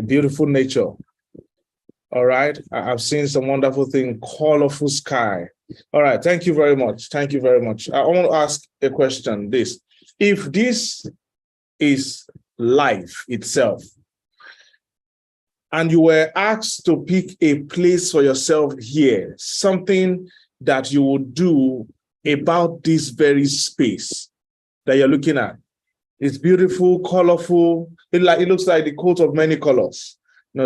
beautiful nature. All right. I've seen some wonderful thing, colorful sky. All right. Thank you very much. Thank you very much. I want to ask a question. If this is life itself, and you were asked to pick a place for yourself here, something that you would do about this very space that you're looking at. It's beautiful, colorful. It looks like the coat of many colors.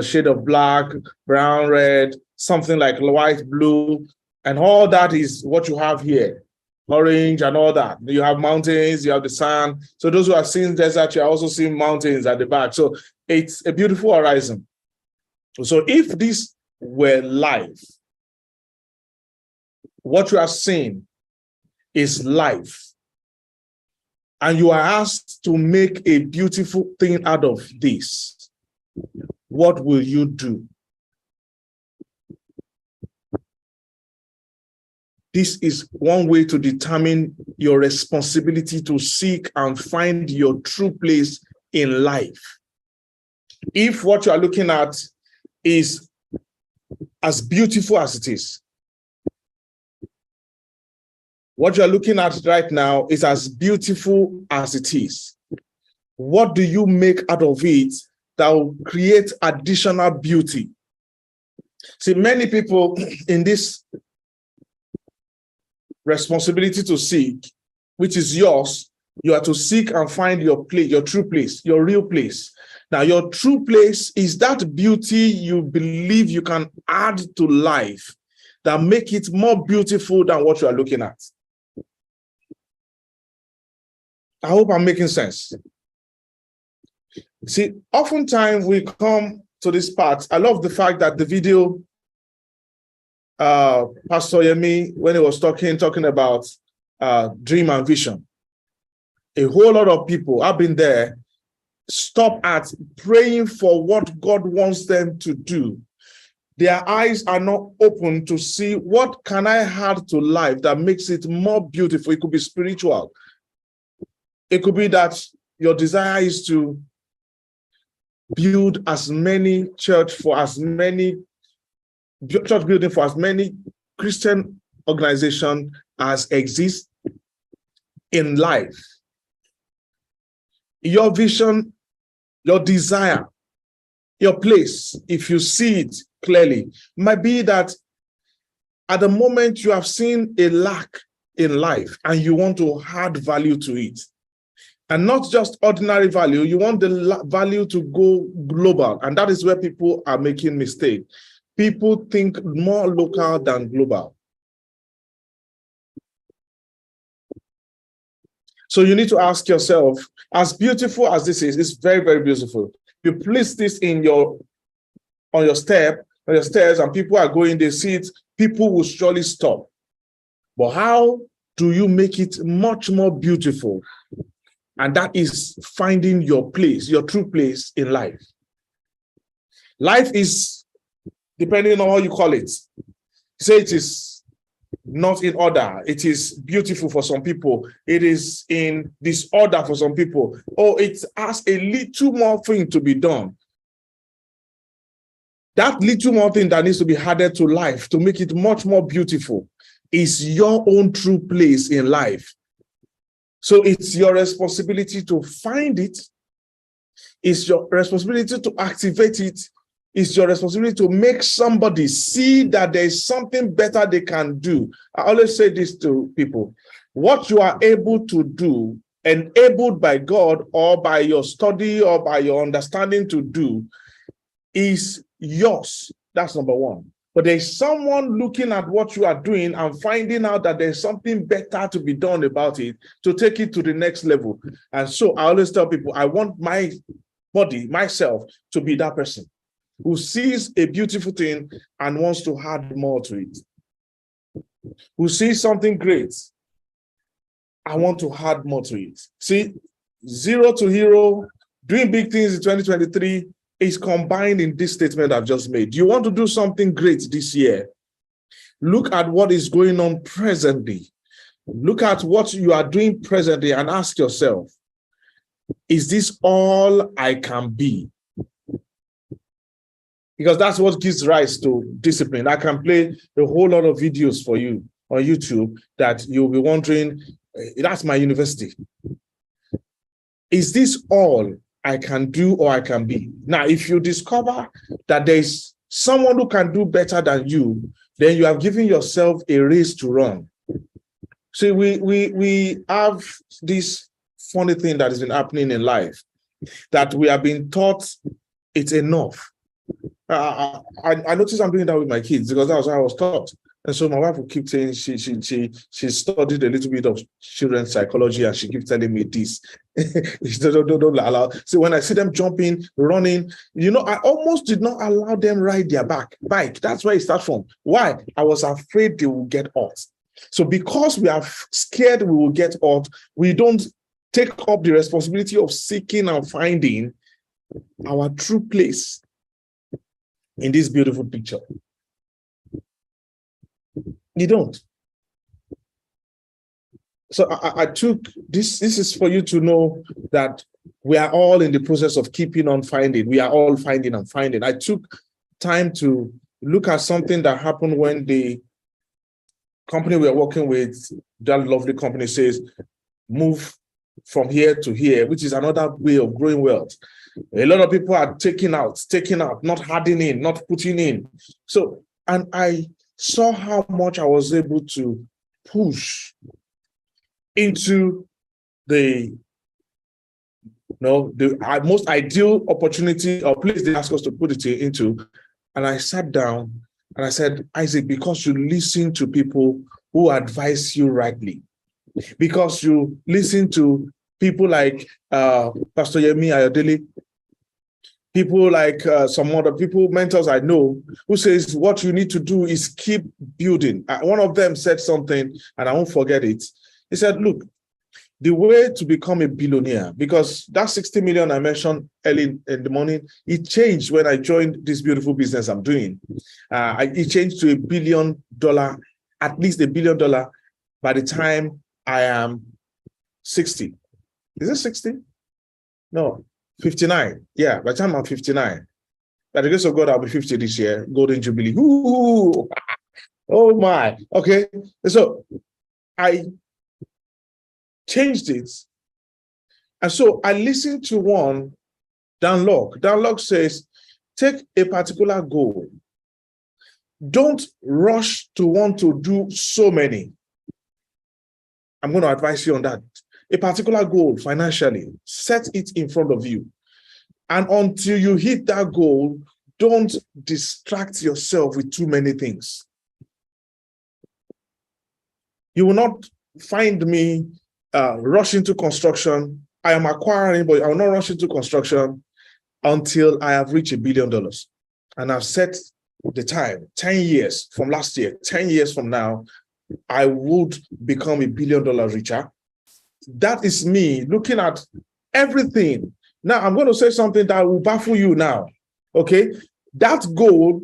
Shade of black, brown, red, something like white, blue, and all that is what you have here. Orange and all that. You have mountains, you have the sun. So those who have seen desert, you are also seeing mountains at the back. So it's a beautiful horizon. So if this were life, what you are seeing is life, and you are asked to make a beautiful thing out of this, what will you do? This is one way to determine your responsibility to seek and find your true place in life. If what you are looking at is as beautiful as it is, what you're looking at right now is as beautiful as it is, what do you make out of it that will create additional beauty? See, many people in this responsibility to seek, which is yours, you are to seek and find your place, your true place, your real place. Now, your true place is that beauty you believe you can add to life that make it more beautiful than what you are looking at. I hope I'm making sense. See, oftentimes we come to this part. I love the fact that the video, Pastor Yemi, when he was talking about dream and vision, a whole lot of people, I've been there, stop at praying for what God wants them to do. Their eyes are not open to see what can I add to life that makes it more beautiful. It could be spiritual. It could be that your desire is to build as many church building for as many Christian organizations as exist in life. Your vision, your desire, your place, if you see it clearly, might be that at the moment you have seen a lack in life and you want to add value to it. And not just ordinary value, you want the value to go global. And that is where people are making mistakes. People think more local than global. So you need to ask yourself, as beautiful as this is, it's very, very beautiful. You place this on your stairs, and people are going, they see it, people will surely stop. But how do you make it much more beautiful? And that is finding your place, your true place in life. Life is, depending on how you call it, say it is not in order. It is beautiful for some people. It is in disorder for some people. Or it has a little more thing to be done. That little more thing that needs to be added to life to make it much more beautiful is your own true place in life. So it's your responsibility to find it. It's your responsibility to activate it. It's your responsibility to make somebody see that there is something better they can do. I always say this to people. What you are able to do, enabled by God or by your study or by your understanding to do, is yours. That's number one. But there's someone looking at what you are doing and finding out that there's something better to be done about it to take it to the next level. And so I always tell people, I want my body, myself, to be that person who sees a beautiful thing and wants to add more to it. Who sees something great, I want to add more to it. See, zero to hero, doing big things in 2023, is combined in this statement I've just made. You want to do something great this year? Look at what is going on presently. Look at what you are doing presently and ask yourself, is this all I can be? because that's what gives rise to discipline. I can play a whole lot of videos for you on YouTube that you'll be wondering, that's my university. Is this all I can do or I can be? Now, if you discover that there's someone who can do better than you, then you have given yourself a race to run. See, we have this funny thing that has been happening in life, that we have been taught it's enough. I noticed I'm doing that with my kids because that was how I was taught. And so my wife will keep saying she studied a little bit of children's psychology, and she keeps telling me this. don't allow. So when I see them jumping, running, I almost did not allow them ride their bike. That's where it starts from. Why? I was afraid they will get hurt. So because we are scared we will get hurt, we don't take up the responsibility of seeking and finding our true place in this beautiful picture. You don't. So I took this. This is for you to know that we are all in the process of keeping on finding. We are all finding and finding. I took time to look at something that happened when the company we are working with, that lovely company, says, move from here to here, which is another way of growing wealth. A lot of people are taking out, not adding in, not putting in. So, and I saw how much I was able to push into the most ideal opportunity or place they asked us to put it into. And I sat down and I said, Isaac, because you listen to people who advise you rightly, because you listen to people like Pastor Yemi Ayodele, people like some other people, mentors I know, who says what you need to do is keep building. One of them said something, and I won't forget it. He said, look, the way to become a billionaire, because that 60 million I mentioned early in the morning, it changed when I joined this beautiful business I'm doing. It changed to $1 billion, at least $1 billion by the time I am 60. Is it 60? No. 59. Yeah, by the time I'm 59. By the grace of God, I'll be 50 this year. Golden Jubilee. Ooh. Oh my. Okay. So I changed it. And so I listened to one, Dan Lok. Dan Lok says, take a particular goal. Don't rush to want to do so many. I'm going to advise you on that. A particular goal financially, set it in front of you. And until you hit that goal, don't distract yourself with too many things. You will not find me rush into construction. I am acquiring, but I will not rush into construction until I have reached $1 billion. And I've set the time, 10 years from last year, 10 years from now, I would become $1 billion richer. That is me looking at everything. Now, I'm going to say something that will baffle you now. Okay? That goal,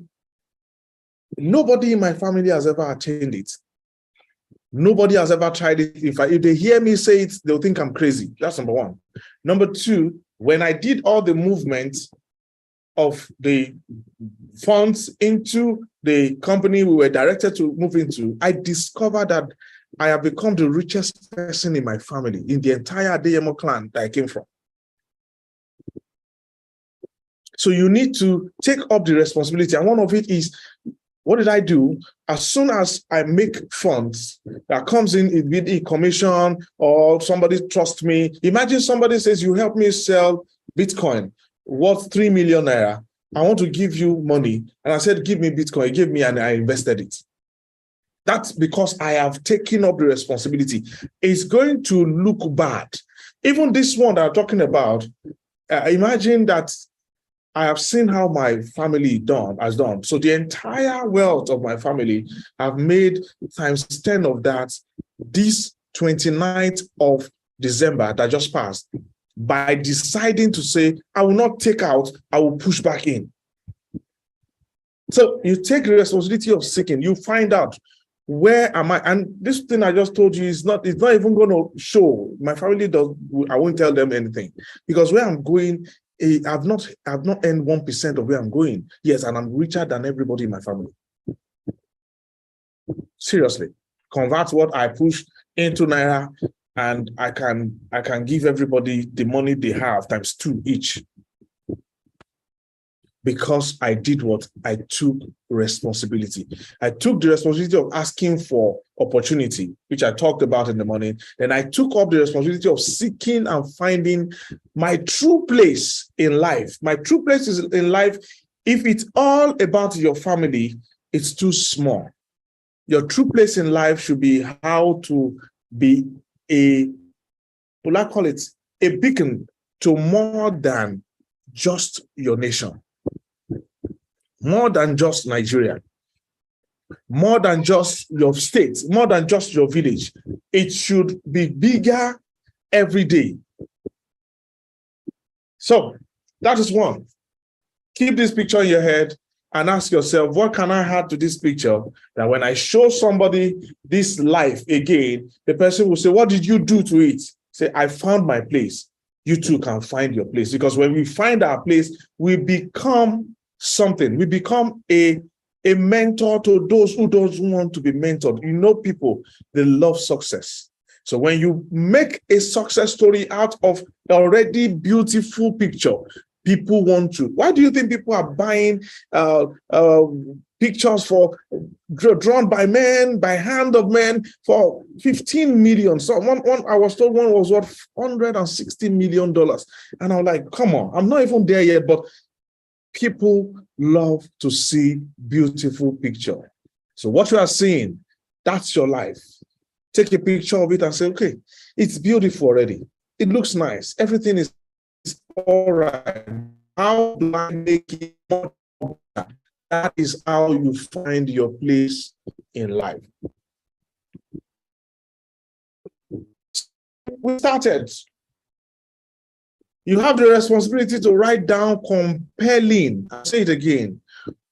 nobody in my family has ever attained it. Nobody has ever tried it. In fact, if they hear me say it, they'll think I'm crazy. That's number one. Number two, when I did all the movement of the funds into the company we were directed to move into, I discovered that I have become the richest person in my family, in the entire Adeyemo clan that I came from. So you need to take up the responsibility. And one of it is, what did I do? As soon as I make funds that comes in with a commission or somebody trusts me, imagine somebody says, you help me sell Bitcoin worth 3 million naira. I want to give you money. And I said, give me Bitcoin. He gave me and I invested it. That's because I have taken up the responsibility. It's going to look bad. Even this one that I'm talking about, imagine that I have seen how my family has done. So the entire wealth of my family have made times 10 of that this 29th of December that just passed by deciding to say, I will not take out, I will push back in. So you take the responsibility of seeking, you find out, where am I? And this thing I just told you it's not even going to show. My family I won't tell them anything, because where I'm going I've not earned 1% of where I'm going. Yes, and I'm richer than everybody in my family. Seriously, convert what I push into naira, and I can give everybody the money they have times 2 each. Because I did what? I took responsibility. I took the responsibility of asking for opportunity, which I talked about in the morning. Then I took up the responsibility of seeking and finding my true place in life. My true place is in life. If it's all about your family, it's too small. Your true place in life should be how to be what I call it, a beacon to more than just your nation. More than just Nigeria, more than just your state, more than just your village. It should be bigger every day. So that is one. Keep this picture in your head and ask yourself, what can I add to this picture that when I show somebody this life again, the person will say, what did you do to it? Say, I found my place. You too can find your place. Because when we find our place, we become something. We become a mentor to those who don't want to be mentored. You know, people, they love success. So when you make a success story out of the already beautiful picture, people want to. Why do you think people are buying pictures for drawn by men, by hand of men, for 15 million? So one I was told one was worth $160 million. And I'm like, come on, I'm not even there yet, but people love to see beautiful picture. So what you are seeing, that's your life. Take a picture of it and say, okay, it's beautiful already. It looks nice. Everything is all right. How do I make it more better? That is how you find your place in life. We started. You have the responsibility to write down compelling, I'll say it again,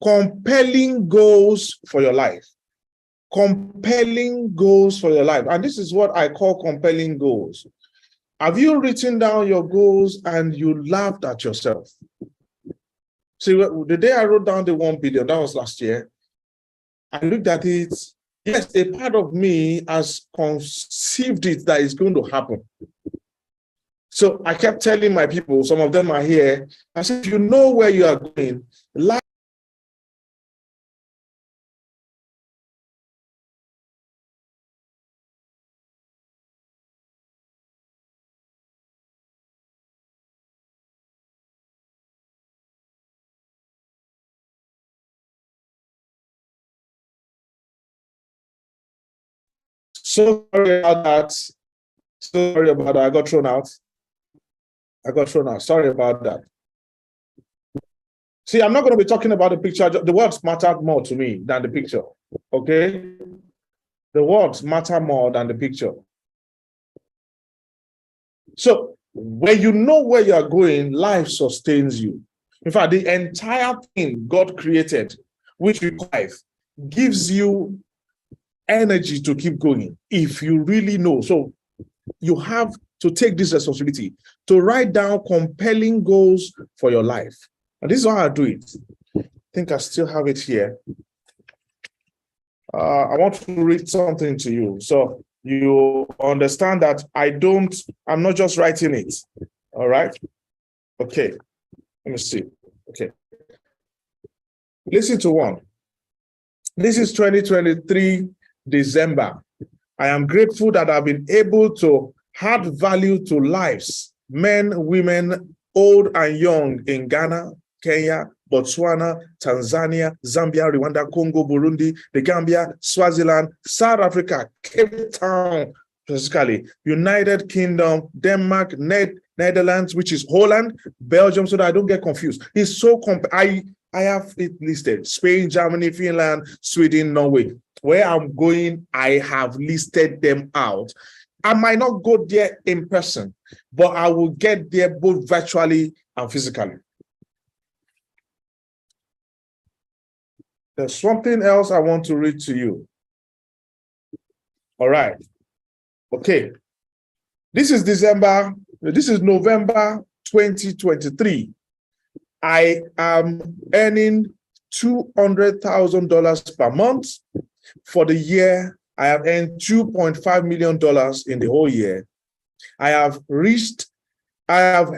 compelling goals for your life. Compelling goals for your life. And this is what I call compelling goals. Have you written down your goals and you laughed at yourself? See, the day I wrote down the 1 billion, that was last year, I looked at it. Yes, a part of me has conceived it that it's going to happen. So I kept telling my people, some of them are here, I said, if you know where you are going, life so sorry about that. So sorry about that. I got thrown out. Sorry about that. See, I'm not going to be talking about the picture. The words matter more to me than the picture. Okay? The words matter more than the picture. So when you know where you are going, life sustains you. In fact, the entire thing God created, which requires, gives you energy to keep going if you really know. So you have to take this responsibility to write down compelling goals for your life. And this is how I do it. I think I still have it here. I want to read something to you. So you understand that I'm not just writing it. All right. Okay. Let me see. Okay. Listen to one. This is 2023, December. I am grateful that I've been able to add value to lives, men, women, old and young in Ghana, Kenya, Botswana, Tanzania, Zambia, Rwanda, Congo, Burundi, the Gambia, Swaziland, South Africa, Cape Town, specifically, United Kingdom, Denmark, Netherlands, which is Holland, Belgium, so that I don't get confused. It's so I have it listed: Spain, Germany, Finland, Sweden, Norway. Where I'm going, I have listed them out. I might not go there in person, but I will get there both virtually and physically. There's something else I want to read to you. All right. Okay. This is November 2023, I am earning $200,000 per month. For the year, I have earned $2.5 million in the whole year. I have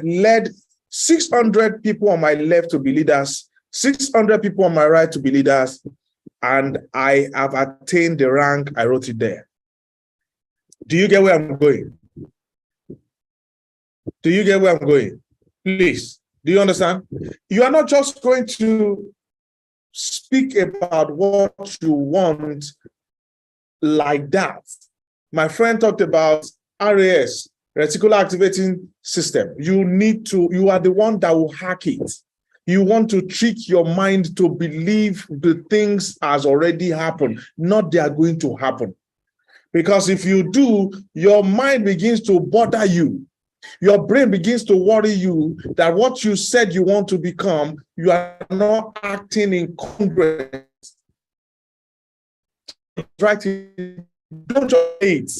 led 600 people on my left to be leaders, 600 people on my right to be leaders, and I have attained the rank. I wrote it there. Do you get where I'm going? Do you get where I'm going? Please, do you understand? You are not just going to speak about what you want like that. My friend talked about RAS, reticular activating system. You are the one that will hack it. You want to trick your mind to believe the things has already happened, not they are going to happen. Because if you do, your mind begins to bother you. Your brain begins to worry you that what you said you want to become, you are not acting in congruence. Right? Don't just it.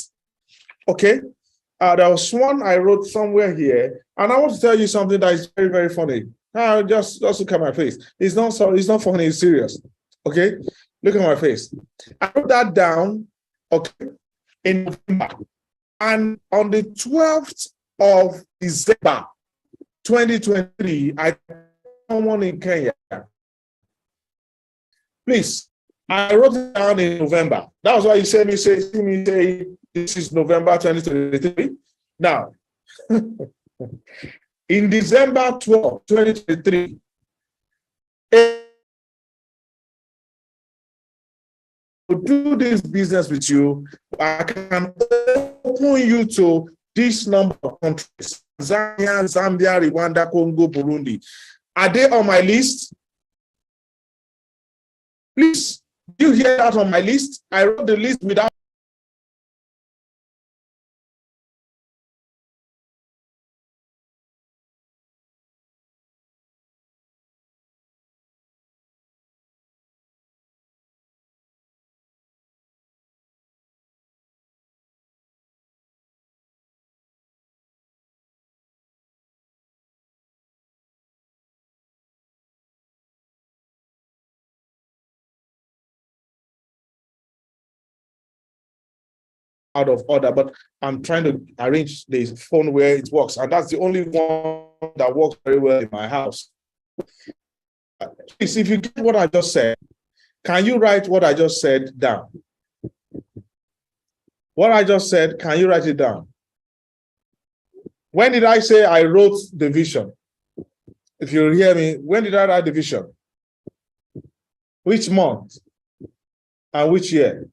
Okay? There was one I wrote somewhere here, and I want to tell you something that is very, very funny. Just look at my face. It's not funny, it's serious. Okay? Look at my face. I wrote that down, okay, in November. And on the 12th of December 2023, I found someone in Kenya. Please, I wrote it down in November. That was why you see me say this is November 2023. Now, in December 12, 2023, to do this business with you, I can open you to this number of countries: Zambia, Rwanda, Congo, Burundi. Are they on my list? Please, do you hear that on my list? I wrote the list without. Out of order, but I'm trying to arrange the phone where it works, and that's the only one that works very well in my house. Please, if you get what I just said, can you write what I just said down? What I just said, can you write it down? When did I say I wrote the vision? If you hear me, when did I write the vision? Which month? And which year?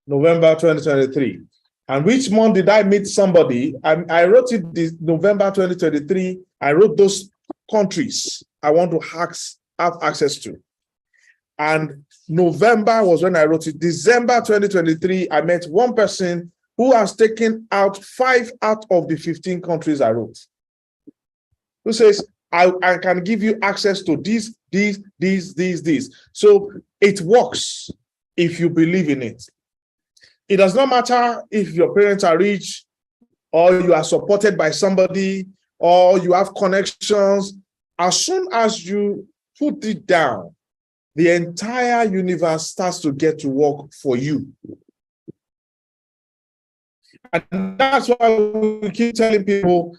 November 2023. And which month did I meet somebody? I wrote it this November 2023. I wrote those countries I want to have access to. And November was when I wrote it. December 2023, I met one person who has taken out 5 out of the 15 countries I wrote. Who says, I can give you access to these. So it works if you believe in it. It does not matter if your parents are rich, or you are supported by somebody, or you have connections. As soon as you put it down, the entire universe starts to get to work for you. And that's why we keep telling people,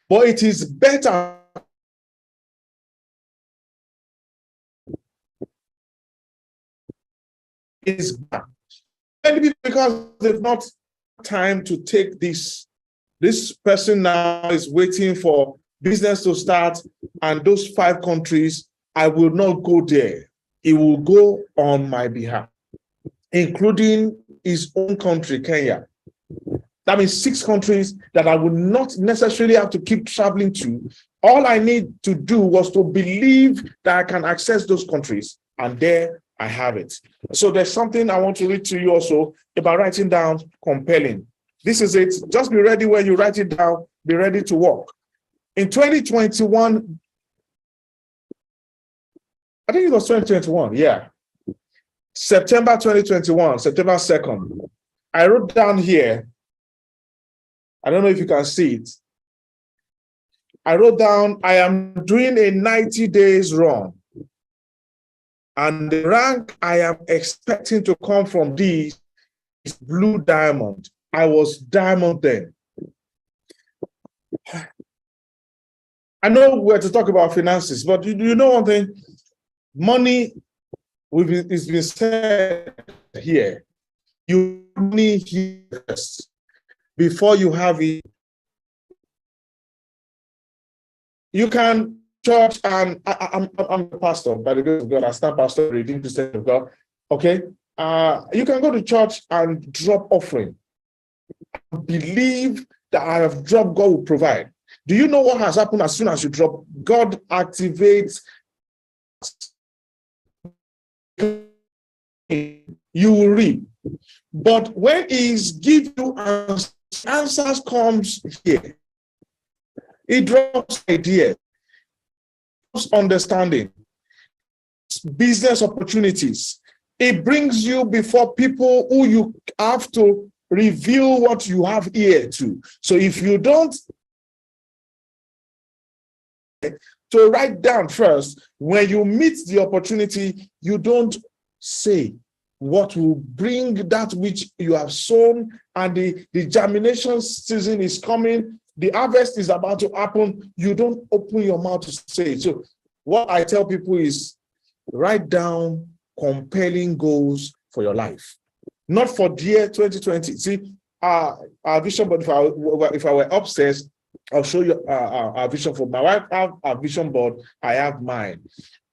but it is better is bad. Maybe because they've not time to take this. This person now is waiting for business to start, and those 5 countries, I will not go there. It will go on my behalf, including his own country, Kenya. That means 6 countries that I would not necessarily have to keep traveling to. All I need to do was to believe that I can access those countries, and there I have it. So there's something I want to read to you also about writing down compelling. This is it. Just be ready when you write it down. Be ready to work. In 2021, I think it was 2021. Yeah. September 2021, September 2nd. I wrote down here. I don't know if you can see it. I wrote down, I am doing a 90 days run. And the rank I am expecting to come from this is blue diamond. I was diamond then. I know we're to talk about finances, but you know one thing? Money, it's been said here. You need here first before you have it. You can church, and I'm a pastor by the grace of God. I stand pastor reading the State of God. Okay, you can go to church and drop offering. Believe that I have dropped, God will provide. Do you know what has happened as soon as you drop? God activates. You will reap. But when He's give you answers comes here. It drops ideas, understanding, business opportunities. It brings you before people who you have to reveal what you have here to. So if you don't to write down first, when you meet the opportunity, you don't say what will bring that which you have sown, and the germination season is coming. The harvest is about to happen. You don't open your mouth to say it. So what I tell people is write down compelling goals for your life. Not for the year 2020. See, our vision, but if I were upstairs, I'll show you our vision for my wife. I have a vision board. I have mine.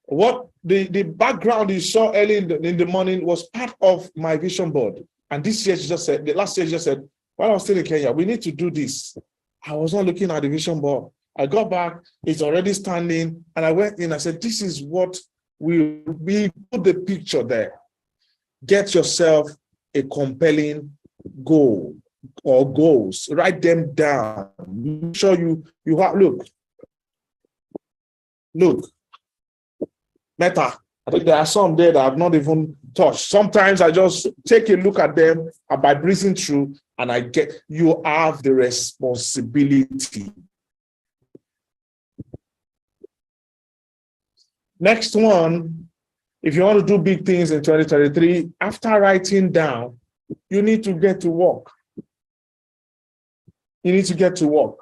What the background you saw early in the morning was part of my vision board. And this year, she just said, the last year, she just said, while I was still in Kenya, we need to do this. I was not looking at the vision board. I got back, it's already standing, and I went in. I said, this is what we put the picture there. Get yourself a compelling goal or goals. Write them down. Make sure you have, look, Meta. I think there are some there that I've not even touched. Sometimes I just take a look at them, and by breezing through, and I get, you have the responsibility. Next one, if you want to do big things in 2023, after writing down, you need to get to work. You need to get to work.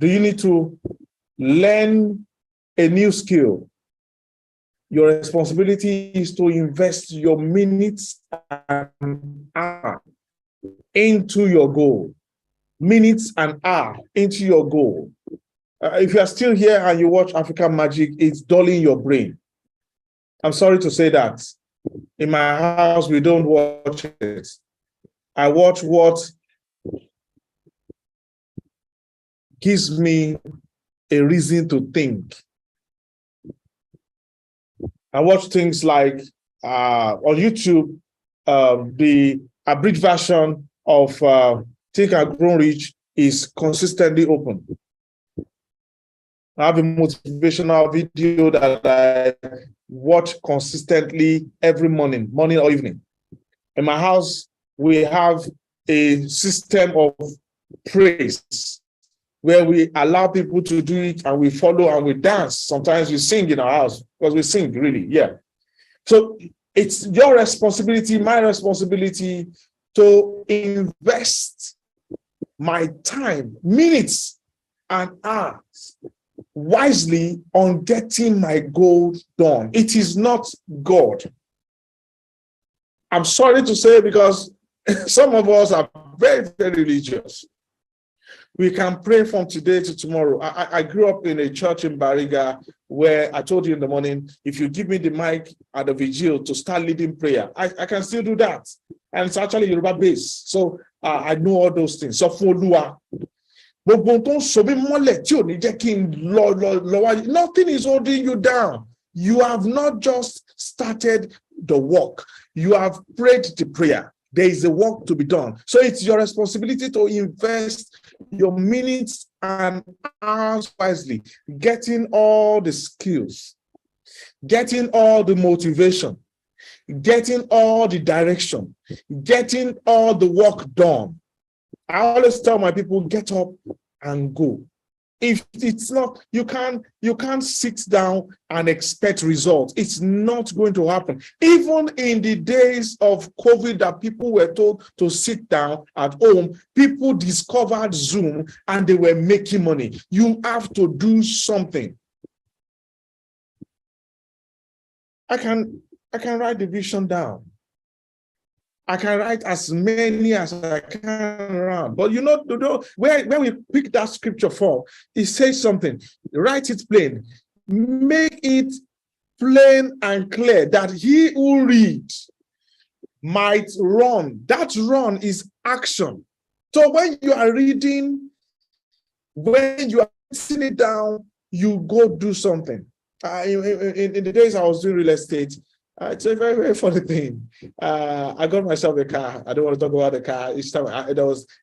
Do you need to learn a new skill? Your responsibility is to invest your minutes and hours into your goal. Minutes and hours into your goal. If you are still here and you watch African Magic, it's dulling your brain. I'm sorry to say that. In my house, we don't watch it. I watch what gives me a reason to think. I watch things like on YouTube, the abridged version of Think and Grow Rich is consistently open. I have a motivational video that I watch consistently every morning or evening. In my house, we have a system of praise where we allow people to do it, and we follow and we dance. Sometimes we sing in our house because we sing, really, yeah. So it's your responsibility, my responsibility, to invest my time, minutes and hours wisely on getting my goal done. It is not God. I'm sorry to say, because some of us are very, very religious. We can pray from today to tomorrow. I grew up in a church in Bariga where I told you in the morning, if you give me the mic at the vigil to start leading prayer, I can still do that. And it's actually Yoruba based. So I know all those things. So for Lua, nothing is holding you down. You have not just started the work. You have prayed the prayer. There is a work to be done. So it's your responsibility to invest your minutes and hours wisely, getting all the skills, getting all the motivation, getting all the direction, getting all the work done. I always tell my people, get up and go. If it's not, you can't sit down and expect results. It's not going to happen. Even in the days of COVID that people were told to sit down at home, people discovered Zoom and they were making money. You have to do something. I can write the vision down. I can write as many as I can around. But when we pick that scripture from, it says something. Write it plain. Make it plain and clear that he who reads might run. That run is action. So when you are reading, when you are sitting it down, you go do something. In the days I was doing real estate, it's a very, very funny thing. I got myself a car. I don't want to talk about the car each time.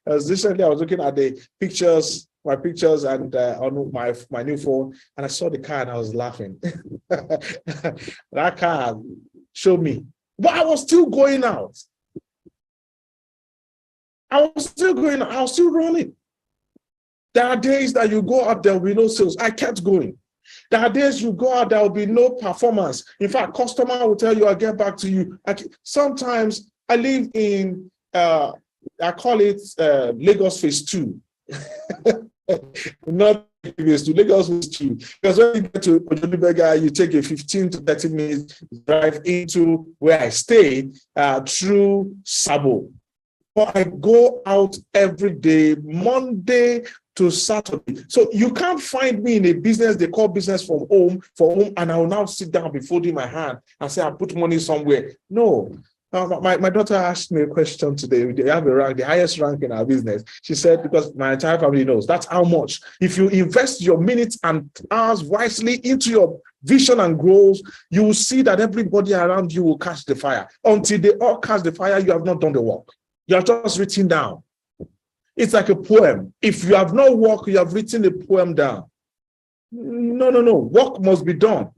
Recently I was looking at the pictures, my pictures, and on my new phone, and I saw the car and I was laughing. That car showed me, but I was still going out. I was still running. There are days that you go out, there will be no sales. I kept going. There are days you go out, there will be no performance. In fact, customer will tell you, I'll get back to you. Sometimes I live in, I call it Lagos Phase 2. Not Phase 2, Lagos Phase 2. Because when you get to Ojolibega, you take a 15 to 30 minutes drive into where I stay through Sabo. But I go out every day, Monday to Saturday. So you can't find me in a business they call business from home, and I will now sit down, be folding my hand and say, I put money somewhere. No. My daughter asked me a question today. They have a rank, the highest rank in our business. She said, because my entire family knows, that's how much. If you invest your minutes and hours wisely into your vision and goals, you will see that everybody around you will catch the fire. Until they all catch the fire, you have not done the work. You are just written down. It's like a poem. If you have no work, you have written a poem down. No. Work must be done.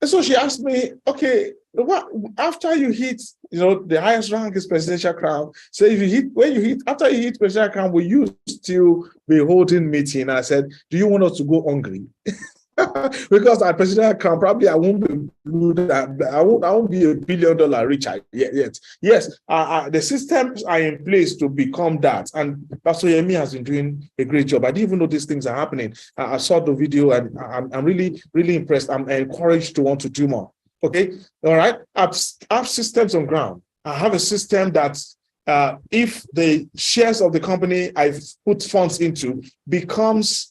And so she asked me, okay, what after you hit, the highest rank is presidential crown. So after you hit presidential crown, will you still be holding meeting? And I said, do you want us to go hungry? Because at presidential crown, probably I won't be I won't be $1 billion richer yet. Yes, the systems are in place to become that, and Pastor Yemi has been doing a great job. I didn't even know these things are happening. I saw the video and I'm really, really impressed. I'm encouraged to want to do more. Okay, all right. I have systems on ground. I have a system that if the shares of the company I've put funds into becomes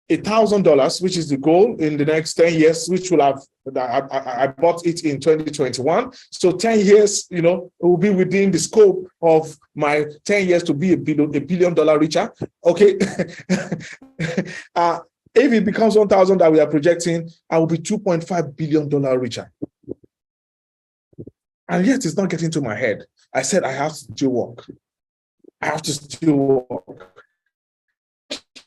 $1,000, which is the goal in the next 10 years, which will have, I bought it in 2021. So 10 years, it will be within the scope of my 10 years to be $1 billion richer. Okay. If it becomes 1,000 that we are projecting, I will be $2.5 billion richer. And yet it's not getting to my head. I said, I have to still work. I have to still work.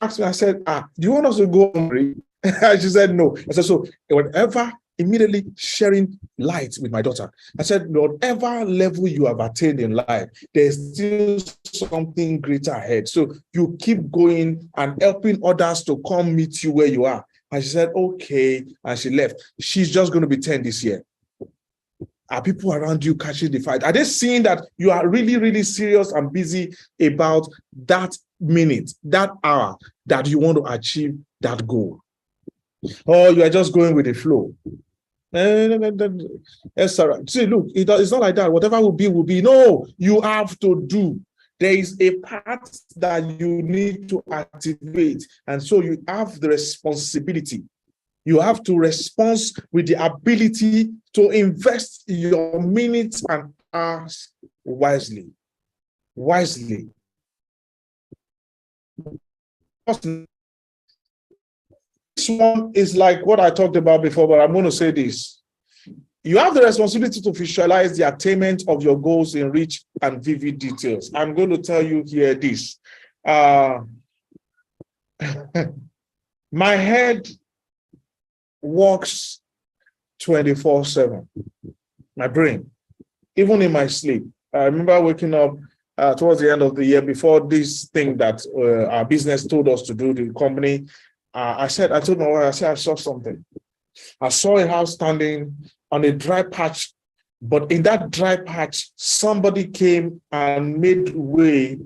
Asked me, I said, do you want us to go hungry? She said, no. I said, so whatever, immediately sharing light with my daughter. I said, whatever level you have attained in life, there's still something greater ahead. So you keep going and helping others to come meet you where you are. And she said, okay. And she left. She's just going to be 10 this year. Are people around you catching the fight? Are they seeing that you are really, really serious and busy about that minute, that hour that you want to achieve that goal? Or you are just going with the flow? Yes, sir. See, look, it's not like that. Whatever will be, will be. No, you have to do. There is a part that you need to activate. And so you have the responsibility. You have to respond with the ability to invest your minutes and hours wisely. Wisely. This one is like what I talked about before, but I'm going to say this. You have the responsibility to visualize the attainment of your goals in rich and vivid details. I'm going to tell you here this. My head works 24/7. My brain, even in my sleep. I remember waking up towards the end of the year before this thing that our business told us to do, the company. I told my wife, I saw something. I saw a house standing on a dry patch, but in that dry patch, somebody came and made way,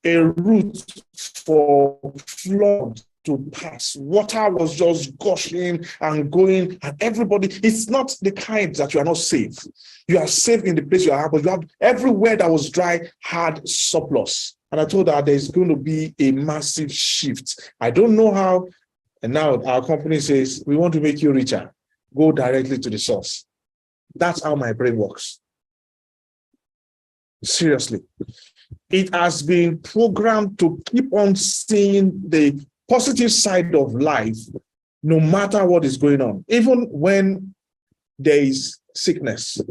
a route for flood to pass. Water was just gushing and going, and everybody, it's not the kind that you are not safe. You are safe in the place you are, but you have everywhere that was dry had surplus. And I told her there's going to be a massive shift. I don't know how. And now our company says, we want to make you richer. Go directly to the source. That's how my brain works. Seriously. It has been programmed to keep on seeing the positive side of life, no matter what is going on. Even when there is sickness,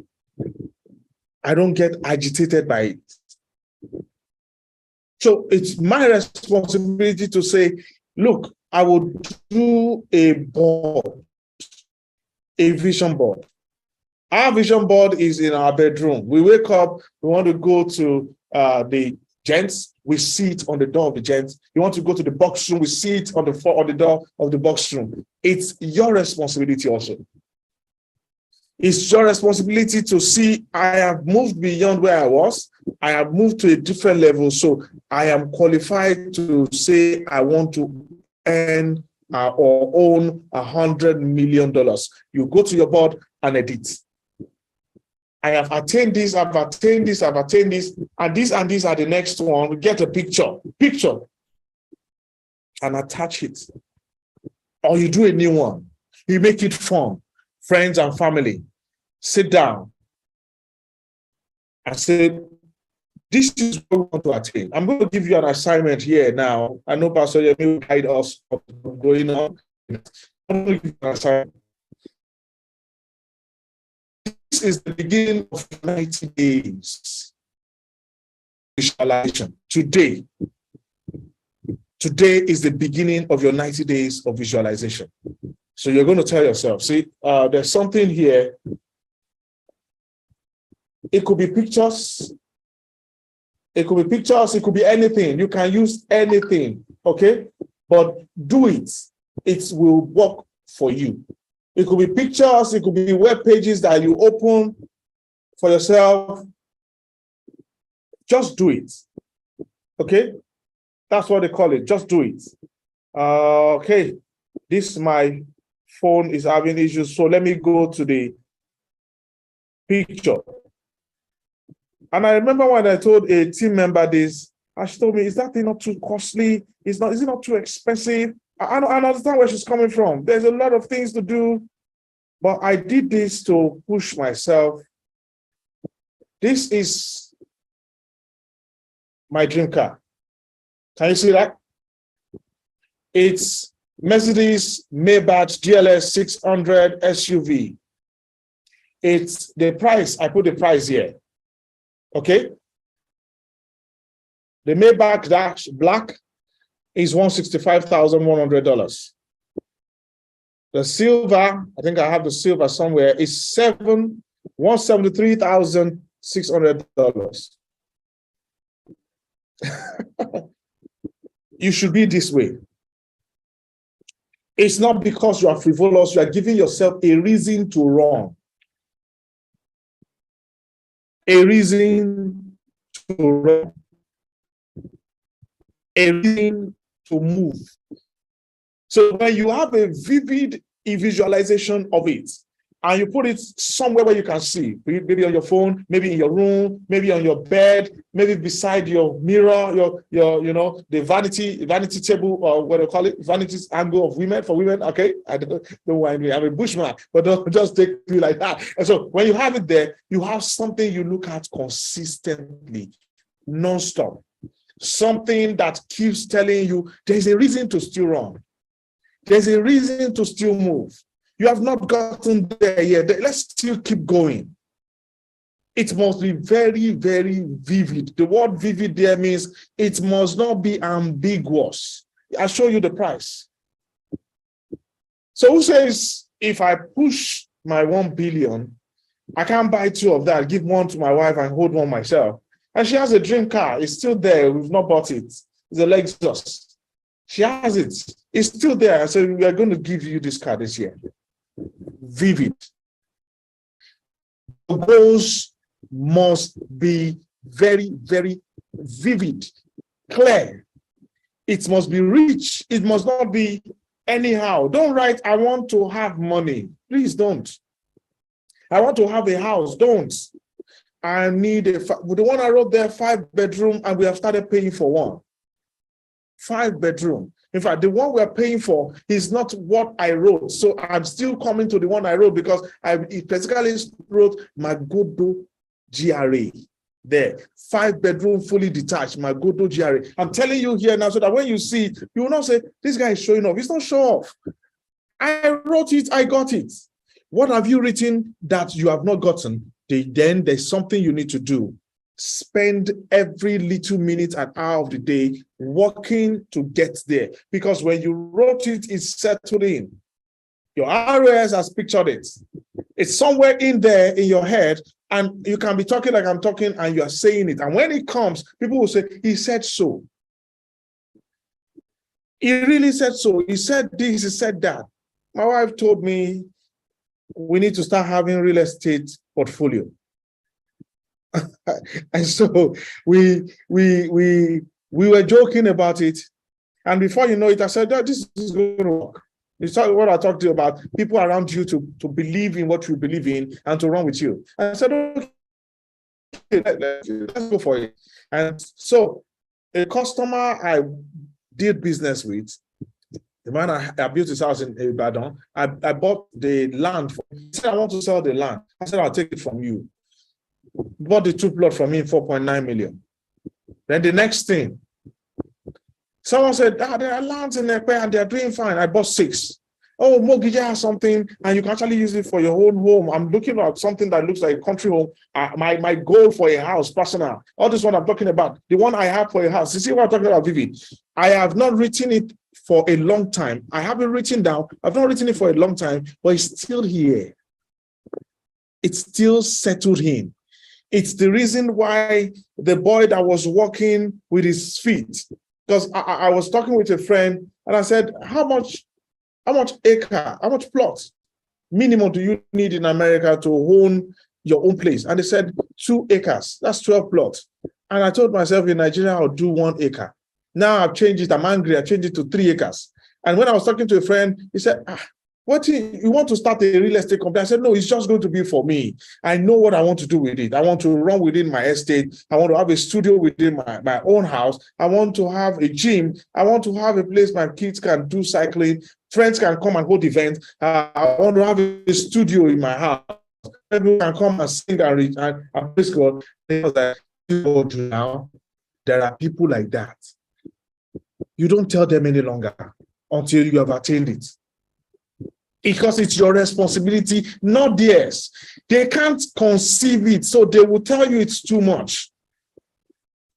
I don't get agitated by it. So it's my responsibility to say, look, I will do a board, a vision board. Our vision board is in our bedroom. We wake up, we want to go to the gents, we see it on the door of the gents. You want to go to the box room, we see it on the door of the box room. It's your responsibility also. It's your responsibility to see, I have moved beyond where I was. I have moved to a different level. So I am qualified to say I want to earn or own $100 million. You go to your board and edit. I have attained this, I've attained this, I've attained this, and these are the next one. We get a picture, and attach it. Or you do a new one. You make it fun. Friends and family, sit down and say, this is what we want to attain. I'm going to give you an assignment here now. I know Pastor Yemi will guide us what's going on. I'm going to give you an assignment. This is the beginning of 90 days visualization. Today is the beginning of your 90 days of visualization. So you're going to tell yourself, see, there's something here. It could be pictures. It could be pictures. It could be anything. You can use anything, okay? But do it. It will work for you. It could be pictures. It could be web pages that you open for yourself. Just do it, okay? That's what they call it. Just do it. Okay, my phone is having issues. So let me go to the picture. And I remember when I told a team member this, she told me, is that thing not too costly? Is it not too expensive? I understand where she's coming from. There's a lot of things to do, but I did this to push myself. This is my dream car. Can you see that? It's Mercedes Maybach GLS 600 SUV. It's the price. I put the price here. Okay. The Maybach Dash Black is $165,100. The silver, I think I have the silver somewhere, is $173,600. You should be this way. It's not because you are frivolous, you are giving yourself a reason to run. A reason to run. A reason to move. So when you have a vivid visualization of it, and you put it somewhere where you can see, maybe on your phone, maybe in your room, maybe on your bed, maybe beside your mirror, your the vanity table, or what do you call it, vanity angle of women, for women, okay? I don't mind me, I'm a bushman, but don't just take me like that. And so when you have it there, you have something you look at consistently, non-stop. Something that keeps telling you there's a reason to still run. There's a reason to still move. You have not gotten there yet. Let's still keep going. It must be very, very vivid. The word vivid there means it must not be ambiguous. I'll show you the price. So who says, if I push my 1 billion, I can't buy 2 of that, give 1 to my wife and hold 1 myself. And she has a dream car. It's still there. We've not bought it. It's a Lexus. She has it. It's still there. I said, we are going to give you this car this year. Vivid. The goals must be very, very vivid, clear. It must be rich. It must not be anyhow. Don't write, I want to have money. Please don't. I want to have a house. Don't. I need the one I wrote there, 5-bedroom, and we have started paying for one. 5-bedroom. In fact, the one we're paying for is not what I wrote. So I'm still coming to the one I wrote because I specifically wrote Magodo GRA there. 5-bedroom, fully detached, Magodo GRA. I'm telling you here now so that when you see it, you will not say, this guy is showing off. He's not showing off. I wrote it, I got it. What have you written that you have not gotten? Then there's something you need to do. Spend every little minute and hour of the day working to get there. Because when you wrote it, it's settled in. Your ROS has pictured it. It's somewhere in there in your head, and you can be talking like I'm talking, and you are saying it. And when it comes, people will say, he said so. He really said so. He said this, he said that. My wife told me we need to start having real estate portfolio. And so we were joking about it. And before you know it, I said, oh, this is going to work. It's what I talked to you about, people around you to believe in what you believe in and to run with you. And I said, okay, let's go for it. And so a customer I did business with, the man I built his house in Ibadan, I bought the land. He said, I want to sell the land. I said, I'll take it from you. Bought the 2 plots from me, 4.9 million. Then the next thing, someone said, there are lands in Ekpe and they're doing fine. I bought 6. Oh, mortgage has something and you can actually use it for your own home. I'm looking at something that looks like a country home. My goal for a house, personal. All this one I'm talking about, the one I have for a house. You see what I'm talking about, Vivi? I have not written it for a long time. I haven't written down. I've not written it for a long time, but it's still here. It's still settled in. It's the reason why the boy that was walking with his feet, because I was talking with a friend and I said, how much acre, how much plot minimum do you need in America to own your own place? And they said 2 acres, that's 12 plots. And I told myself in Nigeria, I'll do 1 acre. Now I've changed it, I'm angry, I changed it to 3 acres. And when I was talking to a friend, he said, what you want to start a real estate company? I said, no, it's just going to be for me. I know what I want to do with it. I want to run within my estate. I want to have a studio within my own house. I want to have a gym. I want to have a place my kids can do cycling. Friends can come and hold events. I want to have a studio in my house. People can come and sing and read and praise God. Now, there are people like that. You don't tell them any longer until you have attained it. Because it's your responsibility, not theirs. They can't conceive it, so they will tell you it's too much.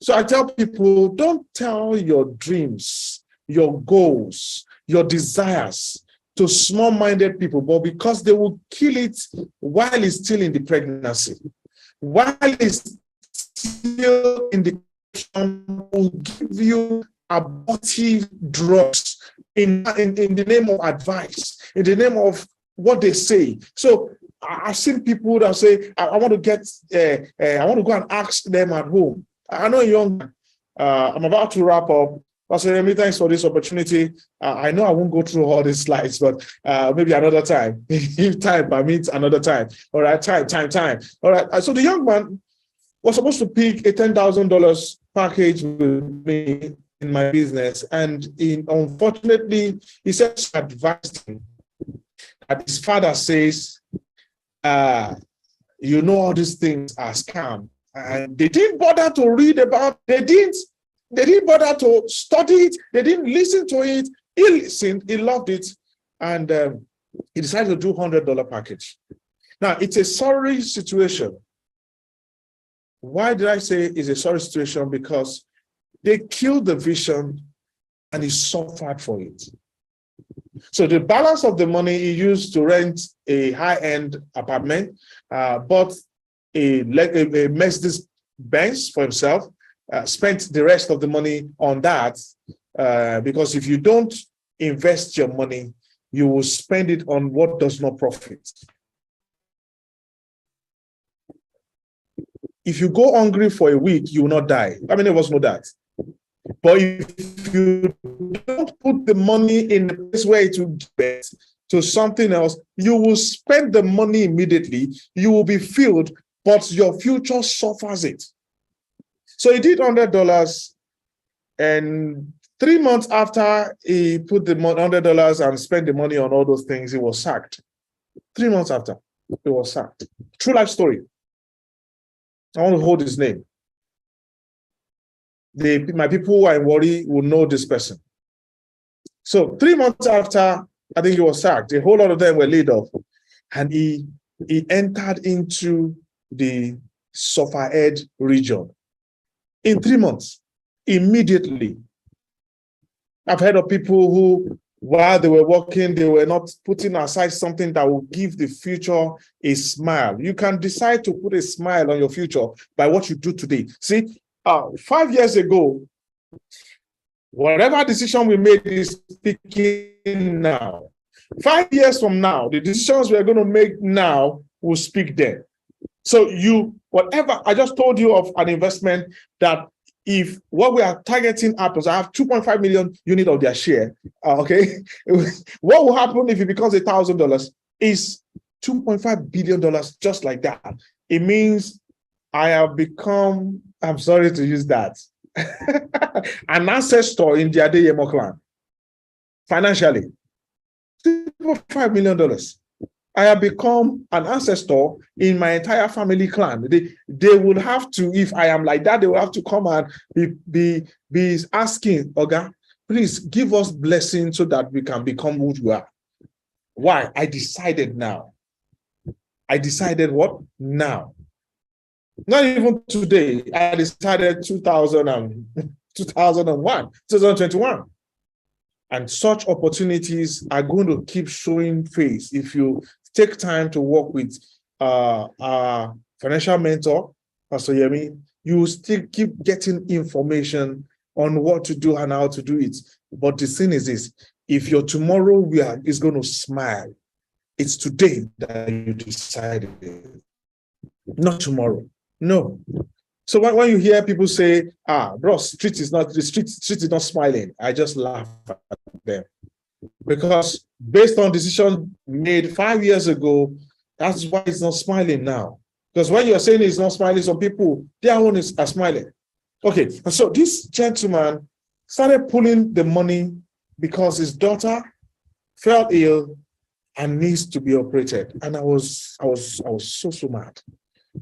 So I tell people, don't tell your dreams, your goals, your desires to small-minded people, but because they will kill it while it's still in the pregnancy. While it's still in the will give you abortive drugs in the name of advice, in the name of what they say. So I've seen people that say, I want to get, I want to go and ask them at home. I know young, I'm about to wrap up. Pastor Remy, thanks for this opportunity. I know I won't go through all these slides, but maybe another time. If time permits, another time. All right, time. All right, so the young man was supposed to pick a $10,000 package with me in my business, and unfortunately, he said advised him that his father says, you know, all these things are scam, and they didn't bother to read about. They didn't bother to study it. They didn't listen to it. He listened. He loved it, and He decided to do $100 package. Now, it's a sorry situation. Why did I say it's a sorry situation? Because they killed the vision and he suffered for it. So the balance of the money he used to rent a high-end apartment, bought a Mercedes Benz for himself, spent the rest of the money on that, because if you don't invest your money, you will spend it on what does not profit. If you go hungry for a week, you will not die. How many of us know that? But if you don't put the money in the place where it will get to something else, you will spend the money immediately. You will be filled, but your future suffers it. So he did $100, and 3 months after he put the $100 and spent the money on all those things, he was sacked. 3 months after, he was sacked. True life story. I want to hold his name. My people who are in Warri will know this person. So 3 months after, I think he was sacked, a whole lot of them were laid off. And he entered into the Suffered region. In 3 months, immediately. I've heard of people who, while they were working, they were not putting aside something that will give the future a smile. You can decide to put a smile on your future by what you do today. See, 5 years ago, whatever decision we made is speaking now. 5 years from now, the decisions we are going to make now will speak then. So whatever, I just told you of an investment that if what we are targeting happens, I have 2.5 million units of their share, okay? What will happen if it becomes $1,000 is $2.5 billion, just like that. It means I have become, I'm sorry to use that, an ancestor in the Adeyemo clan, financially. $2.5 million. I have become an ancestor in my entire family clan. They will have to, if I am like that, they will have to come and be asking, Oga, please give us blessing so that we can become who we are. Why? I decided now. I decided what? Now. Not even today. I decided 2021. And such opportunities are going to keep showing face if you take time to work with our financial mentor, Pastor Yemi. You will still keep getting information on what to do and how to do it. But the thing is this, if your tomorrow is going to smile, it's today that you decided, not tomorrow. No. So when you hear people say, bro, the street is not smiling, I just laugh at them. Because based on decision made 5 years ago, that's why it's not smiling now. Because when you're saying it's not smiling, some people, their own are smiling. Okay, and so this gentleman started pulling the money because his daughter fell ill and needs to be operated. And I was so mad.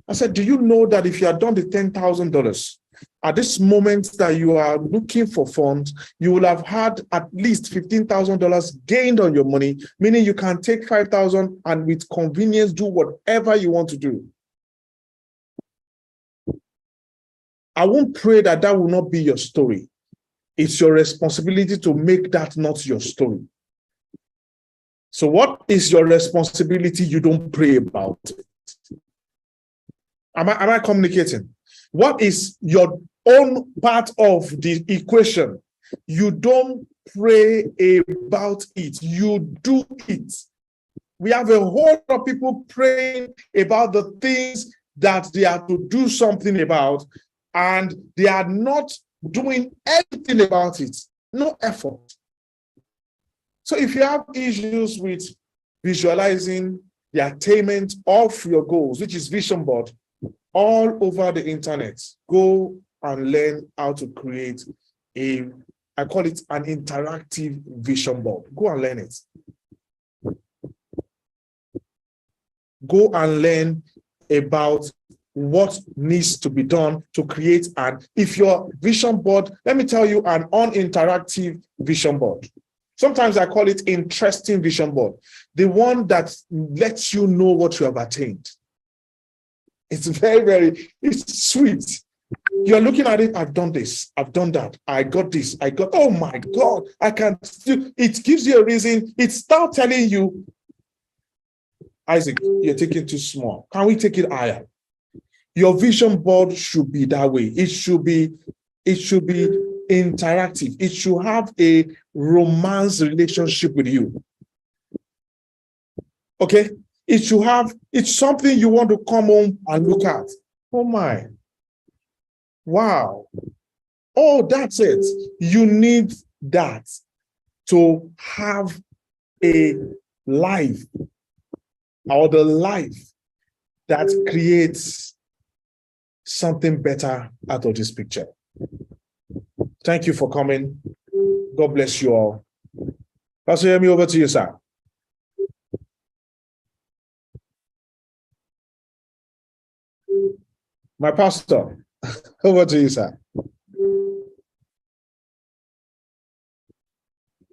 I said, do you know that if you had done the $10,000, at this moment that you are looking for funds, you will have had at least $15,000 gained on your money, meaning you can take $5,000 and with convenience do whatever you want to do. I won't pray that will not be your story. It's your responsibility to make that not your story. So what is your responsibility? You don't pray about it. Am I communicating? What is your own part of the equation? You don't pray about it. You do it. We have a whole lot of people praying about the things that they are to do something about, and they are not doing anything about it. No effort. So if you have issues with visualizing the attainment of your goals, which is vision board, all over the internet, go and learn how to create I call it an interactive vision board. Go and learn it. Go and learn about what needs to be done to create if your vision board, let me tell you, an uninteractive vision board. Sometimes I call it interesting vision board, the one that lets you know what you have attained. It's it's sweet. You're looking at it, I've done this, I've done that, I got this, oh my God, I can still, it gives you a reason. It starts telling you, Isaac, you're taking too small. Can we take it higher? Your vision board should be that way. It should be interactive. It should have a romance relationship with you. Okay? It's something you want to come home and look at. Oh my. Wow. Oh, that's it. You need that to have a life, or the life that creates something better out of this picture. Thank you for coming. God bless you all. Pastor Yemi, over to you, sir. My pastor, over to you, sir.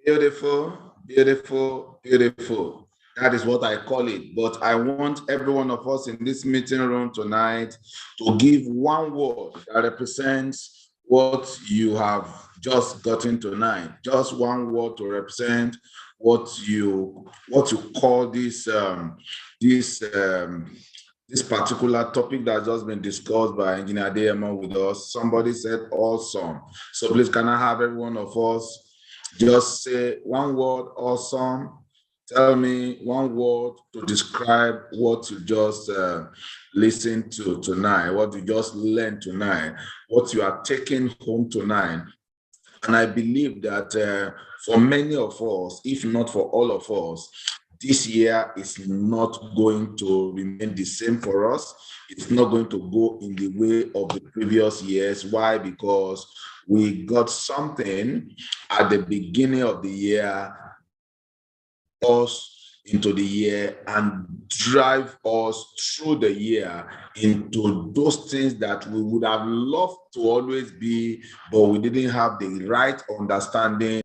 Beautiful, beautiful, beautiful. That is what I call it. But I want every one of us in this meeting room tonight to give one word that represents what you have just gotten tonight. Just one word to represent what you call this particular topic that has just been discussed by Engineer Adeyemo with us. Somebody said awesome. So please, can I have every one of us just say one word, awesome? Tell me one word to describe what you just listened to tonight, what you just learned tonight, what you are taking home tonight. And I believe that for many of us, if not for all of us, this year is not going to remain the same for us. It's not going to go in the way of the previous years. Why? Because we got something at the beginning of the year, us into the year, and drive us through the year into those things that we would have loved to always be, but we didn't have the right understanding.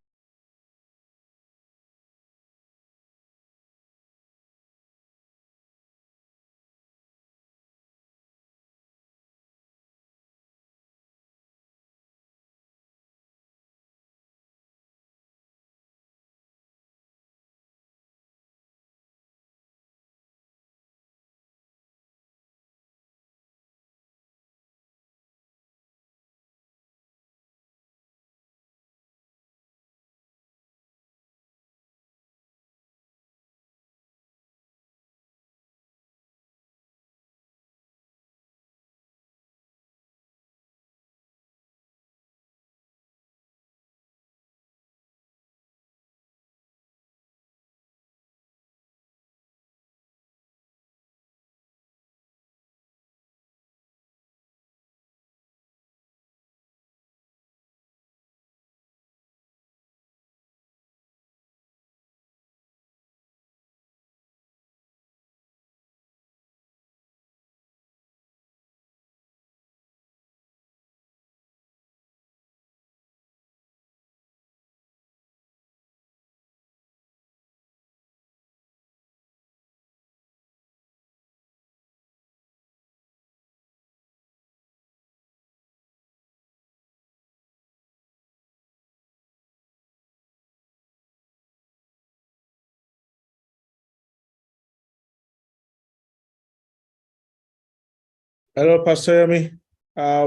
Hello, Pastor Yemi.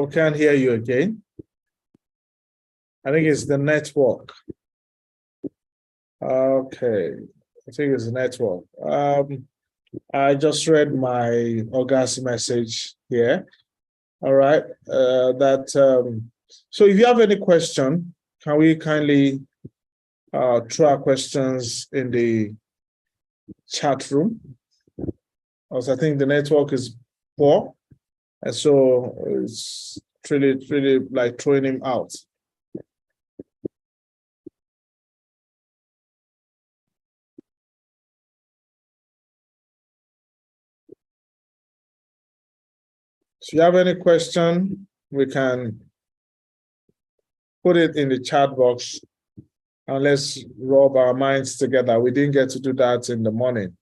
We can't hear you again. I think it's the network. Okay. I think it's the network. I just read my August message here. All right. So if you have any question, can we kindly throw our questions in the chat room? Also, I think the network is poor. And so it's really like throwing him out. So if you have any question, we can put it in the chat box And let's rub our minds together. We didn't get to do that in the morning.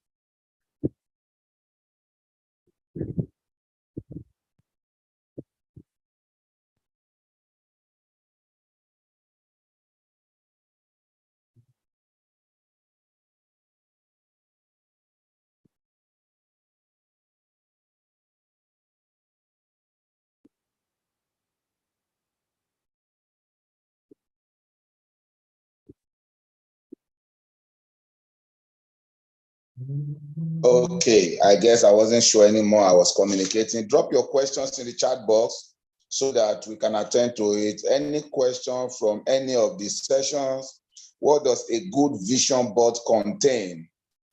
Okay, I guess I wasn't sure anymore. I was communicating. Drop your questions in the chat box so that we can attend to it. Any question from any of these sessions? What does a good vision board contain?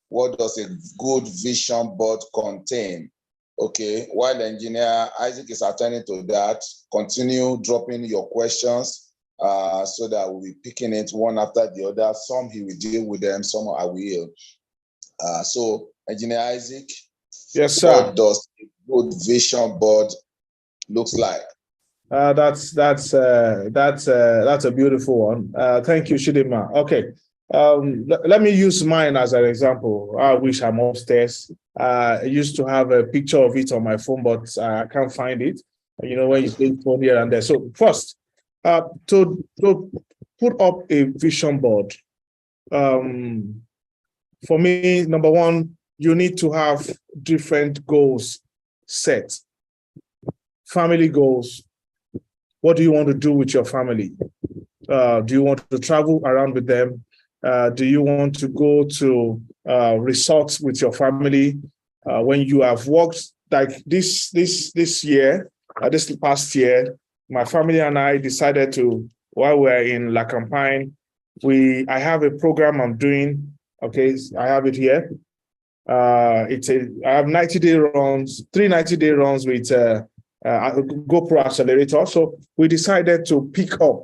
What does a good vision board contain? Okay, while Engineer Isaac is attending to that, continue dropping your questions so that we'll be picking it one after the other. Some he will deal with them, some I will. So, Engineer Isaac, yes, sir. What does a good vision board looks like? That's a beautiful one. Thank you, Chidima. Okay, let me use mine as an example. I wish I'm upstairs. I used to have a picture of it on my phone, but I can't find it. You know, when you play phone here and there. So first, to put up a vision board, for me, number one, you need to have different goals set. Family goals. What do you want to do with your family? Do you want to travel around with them? Do you want to go to resorts with your family? When you have worked like this year, this past year, my family and I decided to, while we're in La Campagne, I have a program I'm doing. Okay, I have it here. I have 90-day runs, 3 90-day runs with GoPro Accelerator. So we decided to pick up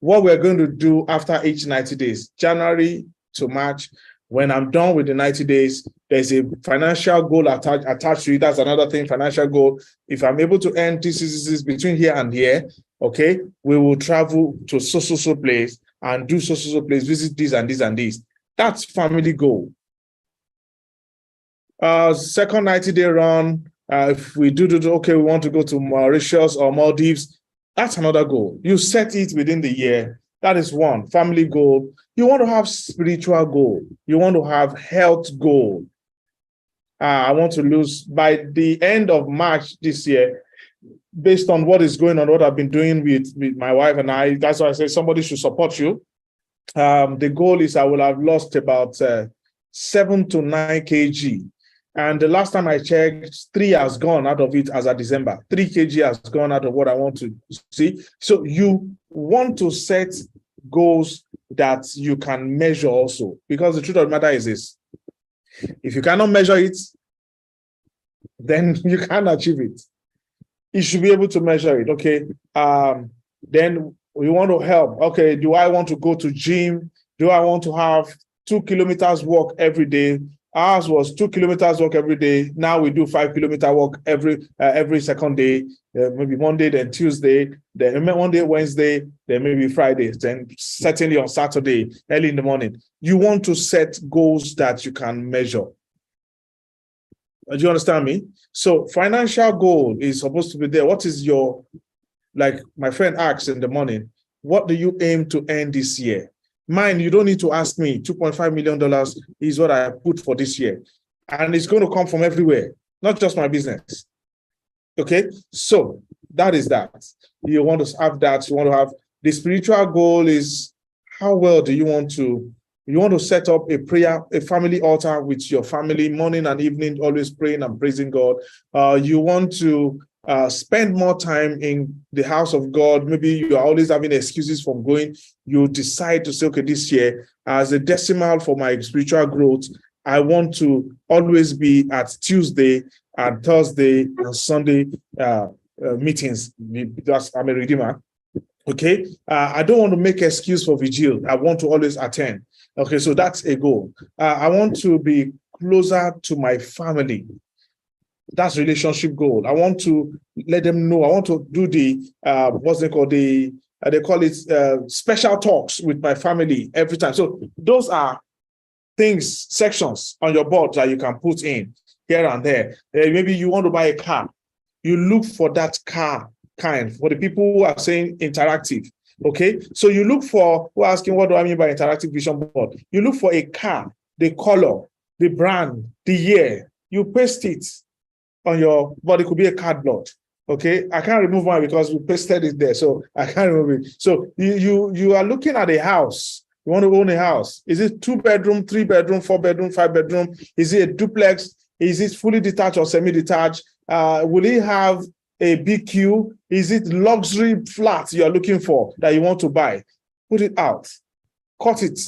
what we're going to do after each 90 days, January to March. When I'm done with the 90 days, there's a financial goal attached to it. That's another thing, financial goal. If I'm able to earn this between here and here, okay, we will travel to so place and do so place, visit this and this and this. That's family goal. Second 90-day run, if we do, okay, we want to go to Mauritius or Maldives, that's another goal. You set it within the year. That is one, family goal. You want to have spiritual goal. You want to have health goal. I want to lose by the end of March this year, based on what is going on, what I've been doing with my wife and I. That's why I say somebody should support you. The goal is I will have lost about 7 to 9 kg. And the last time I checked, 3 has gone out of it as of December. 3 kg has gone out of what I want to see. So you want to set goals that you can measure also, because the truth of the matter is this: if you cannot measure it, then you can't achieve it. You should be able to measure it. Okay. Then we want to help. Okay. Do I want to go to gym? Do I want to have 2 kilometers walk every day? Ours was 2 kilometers walk every day. Now we do 5 kilometer walk every second day, maybe Monday, then Tuesday, then one day, Wednesday, then maybe Friday, then certainly on Saturday, early in the morning. You want to set goals that you can measure. Do you understand me? So financial goal is supposed to be there. What is your, like my friend asked in the morning, what do you aim to earn this year? Mine, you don't need to ask me. $2.5 million is what I put for this year. And it's going to come from everywhere, not just my business. Okay? So that is that. You want to have that. You want to have the spiritual goal is how well do you want to set up a family altar with your family, morning and evening, always praying and praising God. You want to spend more time in the house of God. Maybe you are always having excuses from going. You decide to say, okay, this year, as a decimal for my spiritual growth, I want to always be at Tuesday and Thursday and Sunday meetings. Because I'm a redeemer. Okay. I don't want to make excuse for vigil. I want to always attend. Okay. So that's a goal. I want to be closer to my family. That's relationship goal. I want to let them know. I want to do the what's they call the they call it special talks with my family every time. So those are things, sections on your board that you can put in here and there. Maybe you want to buy a car. You look for that car kind, for the people who are saying interactive. Okay, so you look for, who are asking, what do I mean by interactive vision board? You look for a car, the color, the brand, the year. You paste it on your board. It could be a cardboard. Okay, I can't remove one because we pasted it there, so I can't remove it. So you are looking at a house. You want to own a house. Is it 2-bedroom, 3-bedroom, 4-bedroom, 5-bedroom? Is it a duplex? Is it fully detached or semi-detached? Will it have a BQ? Is it luxury flat you're looking for that you want to buy? Put it out. Cut it.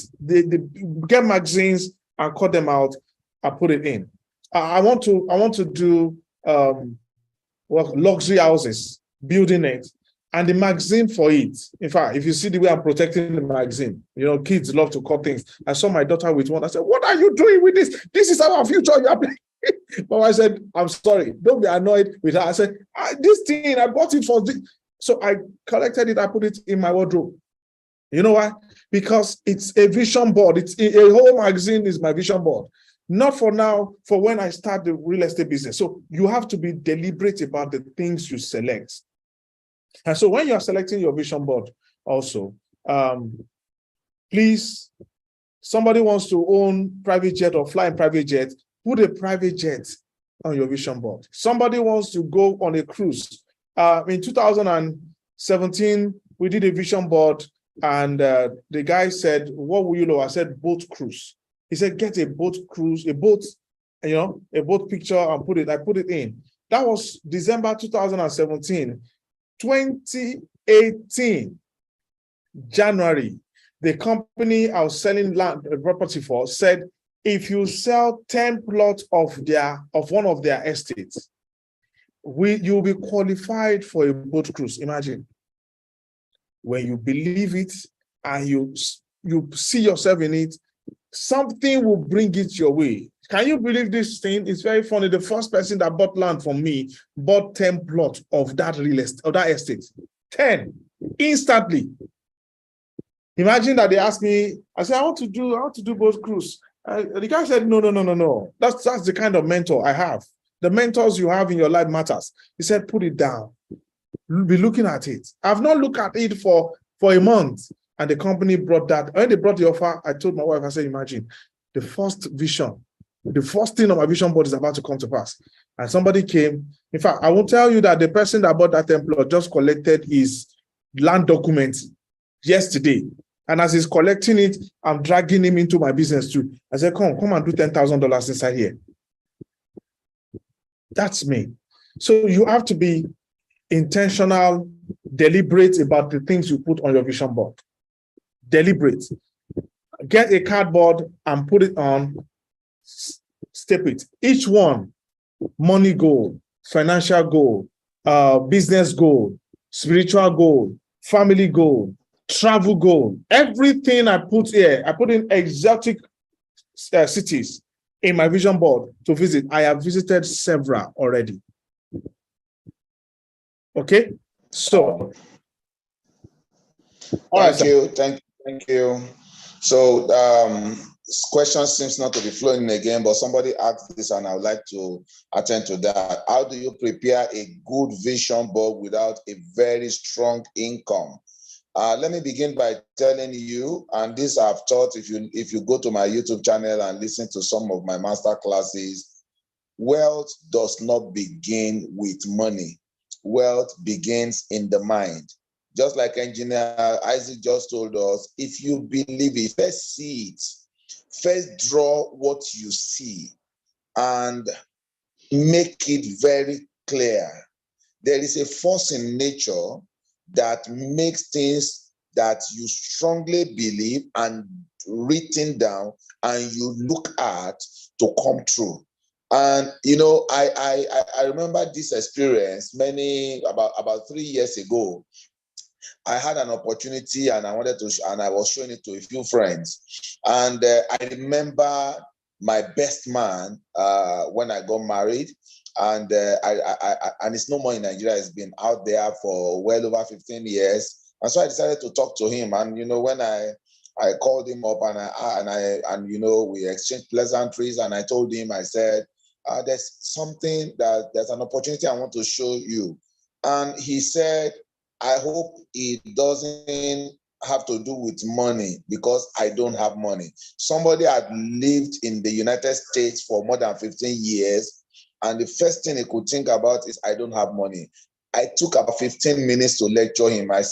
Get magazines and cut them out and put it in. I want to do luxury houses, building it, and the magazine for it. In fact, if you see the way I'm protecting the magazine, kids love to cut things. I saw my daughter with one. I said, "What are you doing with this? This is our future." You are playing. But I said, "I'm sorry. Don't be annoyed with her." I said, "This thing, I bought it for this." So I collected it. I put it in my wardrobe. You know why? Because it's a vision board. It's a whole magazine is my vision board. Not for now, for when I start the real estate business. So you have to be deliberate about the things you select. And so when you're selecting your vision board also, please, somebody wants to own private jet or fly in private jet, put a private jet on your vision board. Somebody wants to go on a cruise. In 2017, we did a vision board, and the guy said, "What will you know?" I said, "Boat cruise." He said, "Get a boat cruise, a boat picture and put it." I put it in. That was December 2017. 2018, January, the company I was selling land property for said, if you sell 10 plots of one of their estates, you'll be qualified for a boat cruise. Imagine. When you believe it and you see yourself in it, something will bring it your way. Can you believe this thing? It's very funny. The first person that bought land from me bought 10 plots of that real estate, of that estate. 10 instantly. Imagine that they asked me, I said, I want to do boat cruise. The guy said, no. That's the kind of mentor I have. The mentors you have in your life matters. He said, put it down. Be looking at it. I've not looked at it for a month. And the company brought that. When they brought the offer, I told my wife, I said, imagine, the first vision, the first thing on my vision board is about to come to pass. And somebody came. In fact, I will tell you that the person that bought that template just collected his land documents yesterday. And as he's collecting it, I'm dragging him into my business too. I said, come and do $10,000 inside here. That's me. So you have to be intentional, deliberate about the things you put on your vision board. Deliberate. Get a cardboard and put it on, step it. Each one, money goal, financial goal, business goal, spiritual goal, family goal, travel goal. Everything I put here, I put in exotic cities in my vision board to visit. I have visited several already. Okay, so thank you. So question seems not to be flowing again, but somebody asked this and I would like to attend to that. How do you prepare a good vision board without a very strong income? Let me begin by telling you, and this I've taught if you go to my YouTube channel and listen to some of my master classes, wealth does not begin with money. Wealth begins in the mind. Just like Engineer Isaac just told us, if you believe it, first see it. First draw what you see and make it very clear. There is a force in nature that makes things that you strongly believe and written down and you look at to come true. And I remember this experience about 3 years ago. I had an opportunity and I was showing it to a few friends. And I remember my best man when I got married. And and it's no more in Nigeria. It's been out there for well over 15 years. And so I decided to talk to him. And, when I called him up and we exchanged pleasantries, and I told him, I said, there's an opportunity I want to show you. And he said, I hope it doesn't have to do with money, because I don't have money. Somebody had lived in the United States for more than 15 years, and the first thing he could think about is, I don't have money. I took about 15 minutes to lecture him. I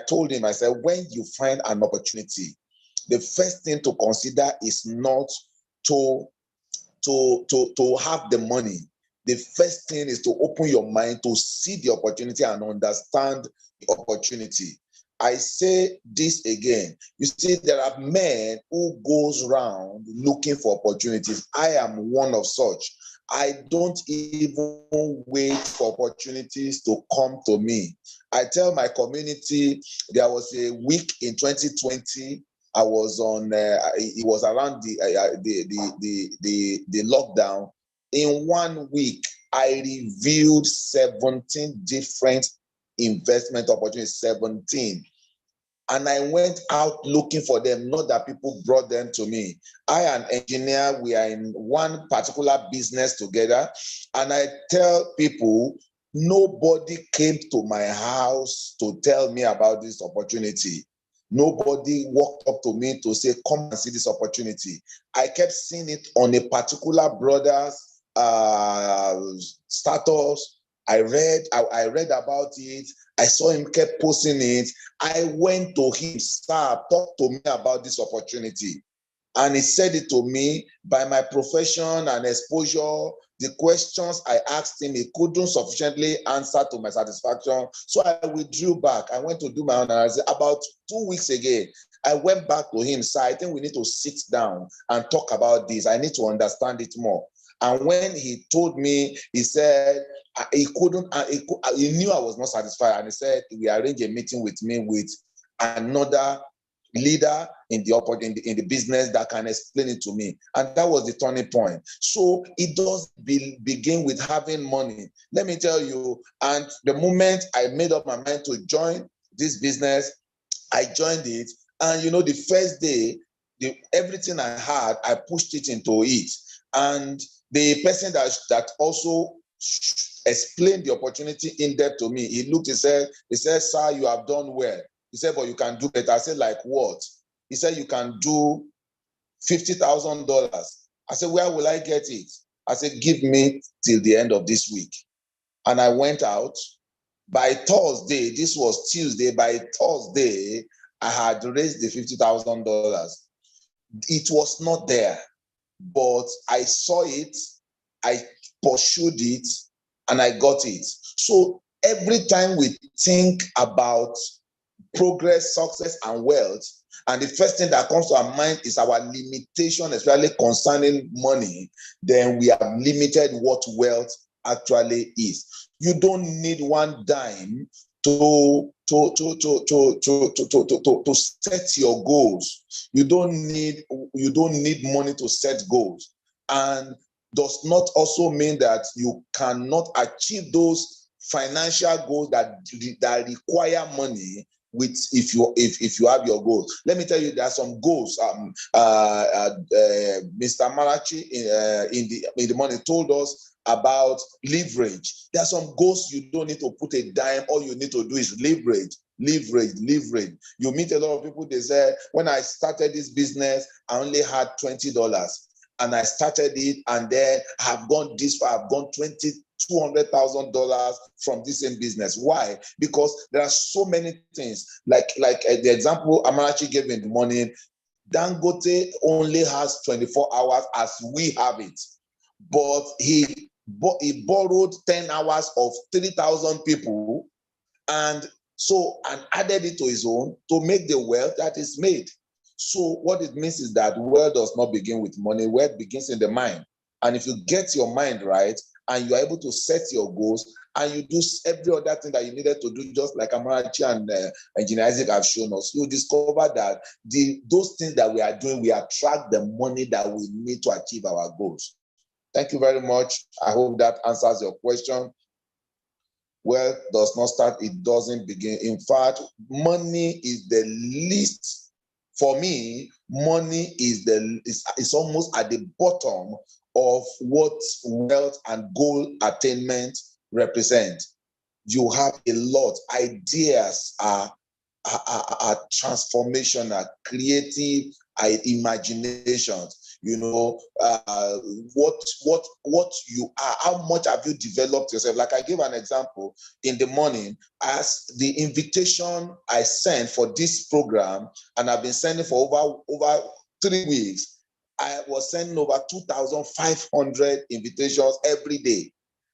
told him, when you find an opportunity, the first thing to consider is not to have the money. The first thing is to open your mind to see the opportunity and understand the opportunity. I say this again. You see, there are men who goes around looking for opportunities. I am one of such. I don't even wait for opportunities to come to me. I tell my community, there was a week in 2020. I was on. It was around the lockdown. In 1 week, I reviewed 17 different investment opportunities. 17. And I went out looking for them, not that people brought them to me. I and engineer, we are in one particular business together. And I tell people, nobody came to my house to tell me about this opportunity. Nobody walked up to me to say, come and see this opportunity. I kept seeing it on a particular brother's status. I read about it. I saw him kept posting it. I went to him, sir, talk to me about this opportunity. And he said it to me. By my profession and exposure, the questions I asked him, he couldn't sufficiently answer to my satisfaction. So I withdrew back. I went to do my own analysis. About 2 weeks ago, I went back to him, sir, I think we need to sit down and talk about this. I need to understand it more. And when he told me, he said he couldn't, he knew I was not satisfied. And he said, we arranged a meeting with me with another leader in the business that can explain it to me. And that was the turning point. So it does begin with having money. Let me tell you, and the moment I made up my mind to join this business, I joined it. And the first day, everything I had, I pushed it into it. And the person that also explained the opportunity in depth to me, he looked, he said, sir, you have done well. He said, but you can do better. I said, like what? He said, you can do $50,000. I said, where will I get it? I said, give me till the end of this week. And I went out. By Thursday, this was Tuesday, by Thursday, I had raised the $50,000. It was not there, but I saw it, I pursued it, and I got it. So every time we think about progress, success, and wealth, and the first thing that comes to our mind is our limitation, especially concerning money, then we have limited what wealth actually is. You don't need one dime to set your goals. You don't need money to set goals. And does not also mean that you cannot achieve those financial goals that require money if you have your goals. Let me tell you, there are some goals. Mr. Marachi in the morning told us about leverage. There are some goals you don't need to put a dime. All you need to do is leverage. You meet a lot of people, they say, when I started this business, I only had $20. And I started it, and then I've gone this far. I've gone $200,000 from this same business. Why? Because there are so many things. Like the example Amarachi gave in the morning, Dangote only has 24 hours as we have it. But he borrowed 10 hours of 3,000 people and added it to his own to make the wealth that is made. So what it means is that wealth does not begin with money. Wealth begins in the mind. And if you get your mind right and you are able to set your goals and you do every other thing that you needed to do, just like Amarachi and Engineer Isaac have shown us, you discover that those things that we are doing, we attract the money that we need to achieve our goals. Thank you very much. I hope that answers your question. Wealth does not start, it doesn't begin. In fact, money is the least, for me, money is almost at the bottom of what wealth and goal attainment represent. You have a lot. Ideas are transformational, creative imaginations. You know, what you are, how much have you developed yourself? Like I gave an example in the morning, as the invitation I sent for this program, and I've been sending for over 3 weeks. I was sending over 2,500 invitations every day.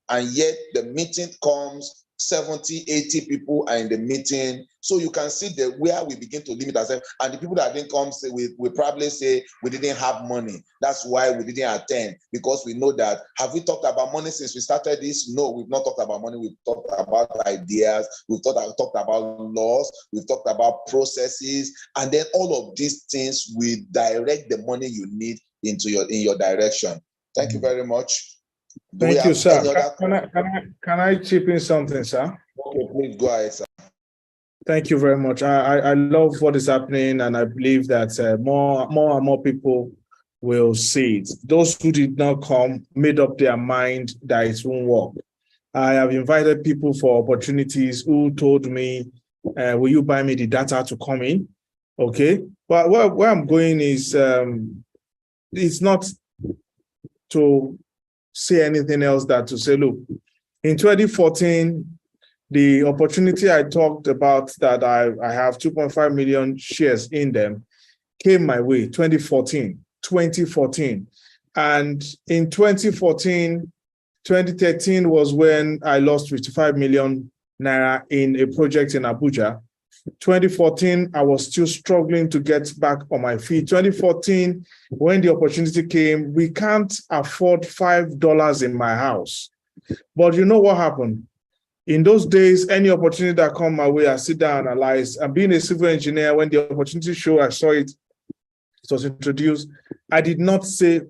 And yet the meeting comes, 70, 80 people are in the meeting. So you can see that where we begin to limit ourselves. And the people that didn't come, say, we probably say we didn't have money. That's why we didn't attend, because we know that. Have we talked about money since we started this? No, we've not talked about money. We've talked about ideas. We've talked about laws. We've talked about processes. And then all of these things will direct the money you need in your direction. Thank you very much. Thank you, sir. Can I chip in something, sir? Okay, please go ahead, sir. Thank you very much. I love what is happening, and I believe that more and more people will see it. Those who did not come made up their mind that it won't work. I have invited people for opportunities who told me, will you buy me the data to come in? Okay. But where I'm going is, it's not to say anything else than to say, look, in 2014, the opportunity I talked about that I have 2.5 million shares in them came my way, 2014. And in 2014, 2013 was when I lost 55 million naira in a project in Abuja. 2014, I was still struggling to get back on my feet. 2014, when the opportunity came, we can't afford $5 in my house. But you know what happened? In those days, any opportunity that come my way, I sit down and analyze. And being a civil engineer, when the opportunity showed, I saw it, it was introduced. I did not say,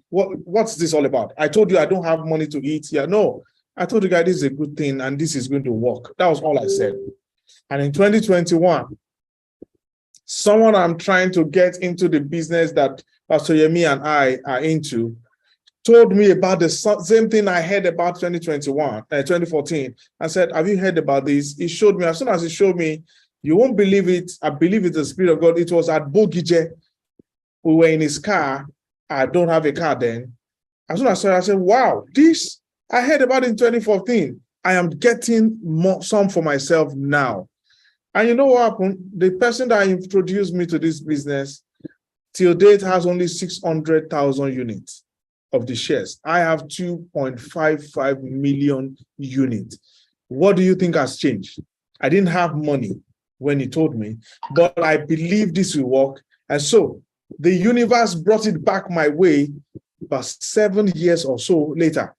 what's this all about? I told you I don't have money to eat here. No, I told you guys this is a good thing and this is going to work. That was all I said. And in 2021, someone I'm trying to get into the business that Pastor Yemi and I are into told me about the same thing I heard about 2014. I said, have you heard about this? He showed me. As soon as he showed me, you won't believe it. I believe it's the Spirit of God. It was at Bogije. We were in his car. I don't have a car then. As soon as I saw it, I said, wow, this, I heard about it in 2014. I am getting some for myself now. And you know what happened? The person that introduced me to this business, till date, has only 600,000 units of the shares. I have 2.55 million units. What do you think has changed? I didn't have money when he told me, but I believe this will work. And so the universe brought it back my way about 7 years or so later.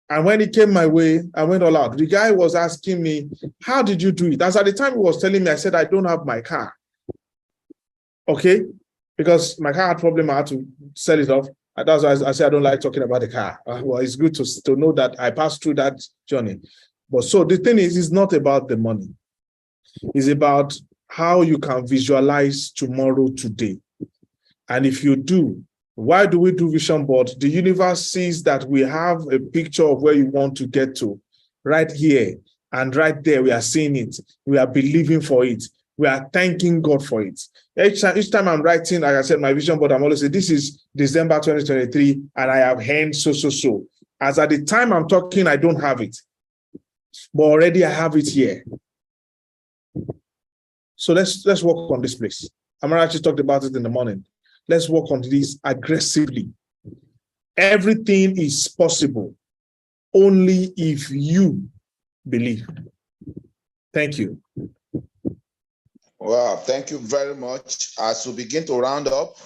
And when it came my way, I went all out. The guy was asking me, how did you do it? As at the time he was telling me, I said, I don't have my car. Okay? Because my car had problem, I had to sell it off. And that's why I said I don't like talking about the car. Well, it's good to know that I passed through that journey. But so the thing is, it's not about the money. It's about how you can visualize tomorrow today. And if you do, why do we do vision board? The universe sees that we have a picture of where you want to get to right here and right there. We are seeing it. We are believing for it. We are thanking God for it. Each time I'm writing, like I said, my vision board, I'm always saying, this is December 2023, and I have hand so. As at the time I'm talking, I don't have it. But already I have it here. So let's work on this place. Amara actually talked about it in the morning. Let's work on this aggressively. Everything is possible only if you believe. Thank you. Wow, thank you very much. As we begin to round up,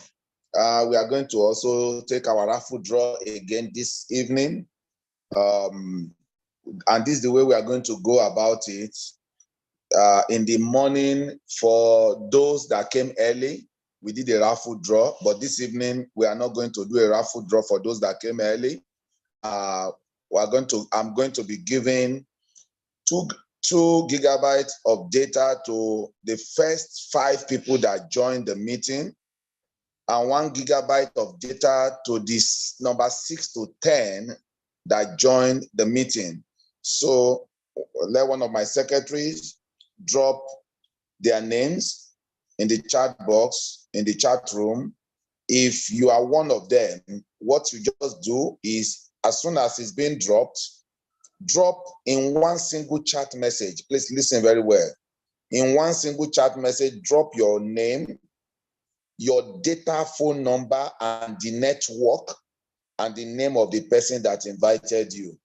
we are going to also take our raffle draw again this evening. And this is the way we are going to go about it. In the morning, for those that came early, we did a raffle draw, but this evening we are not going to do a raffle draw for those that came early. I'm going to be giving 2 gigabytes of data to the first 5 people that join the meeting, and 1 gigabyte of data to this number 6 to 10 that joined the meeting. So let one of my secretaries drop their names in the chat box, in the chat room. If you are one of them, what you just do is, as soon as it's being dropped, drop in one single chat message. Please listen very well. In one single chat message, drop your name, your data phone number, and the network, and the name of the person that invited you.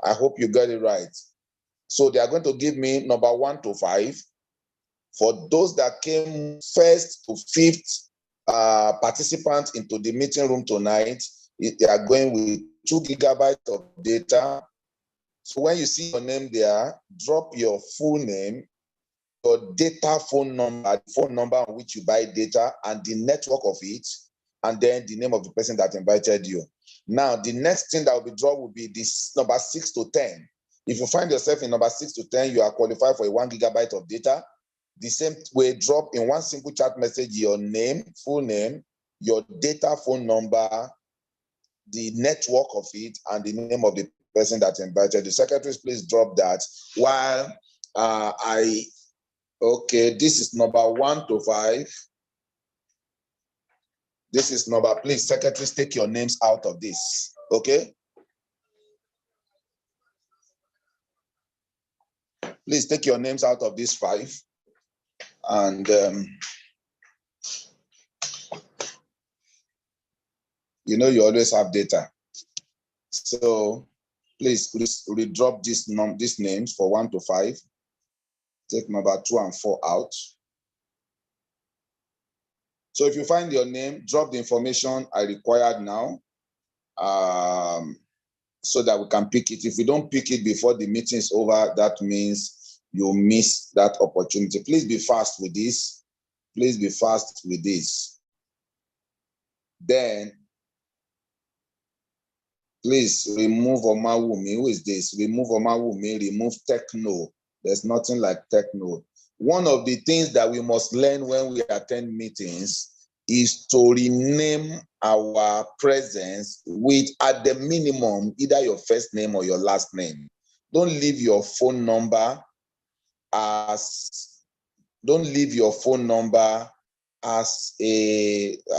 I hope you got it right. So they are going to give me number 1 to 5. For those that came first to 5th participants into the meeting room tonight, they are going with 2 gigabytes of data. So when you see your name there, drop your full name, your data phone number, the phone number on which you buy data, and the network of it, and then the name of the person that invited you. Now, the next thing that will be dropped will be this number 6 to 10. If you find yourself in number 6 to 10, you are qualified for a 1 gigabyte of data. The same way, drop in one single chat message your name, full name, your data phone number, the network of it, and the name of the person that invited you. Secretaries, please drop that. While okay, this is number 1 to 5. This is number, please, secretaries, take your names out of this, okay? Please take your names out of this 5. And you know you always have data. So please redrop these names for 1 to 5. Take number 2 and 4 out. So if you find your name, drop the information I required now, so that we can pick it. If we don't pick it before the meeting is over, that means you miss that opportunity. Please be fast with this. Please be fast with this. Then, please remove Omawumi. Who is this? Remove Omawumi, remove Techno. There's nothing like Techno. One of the things that we must learn when we attend meetings is to rename our presence with, at the minimum, either your first name or your last name. Don't leave your phone number as,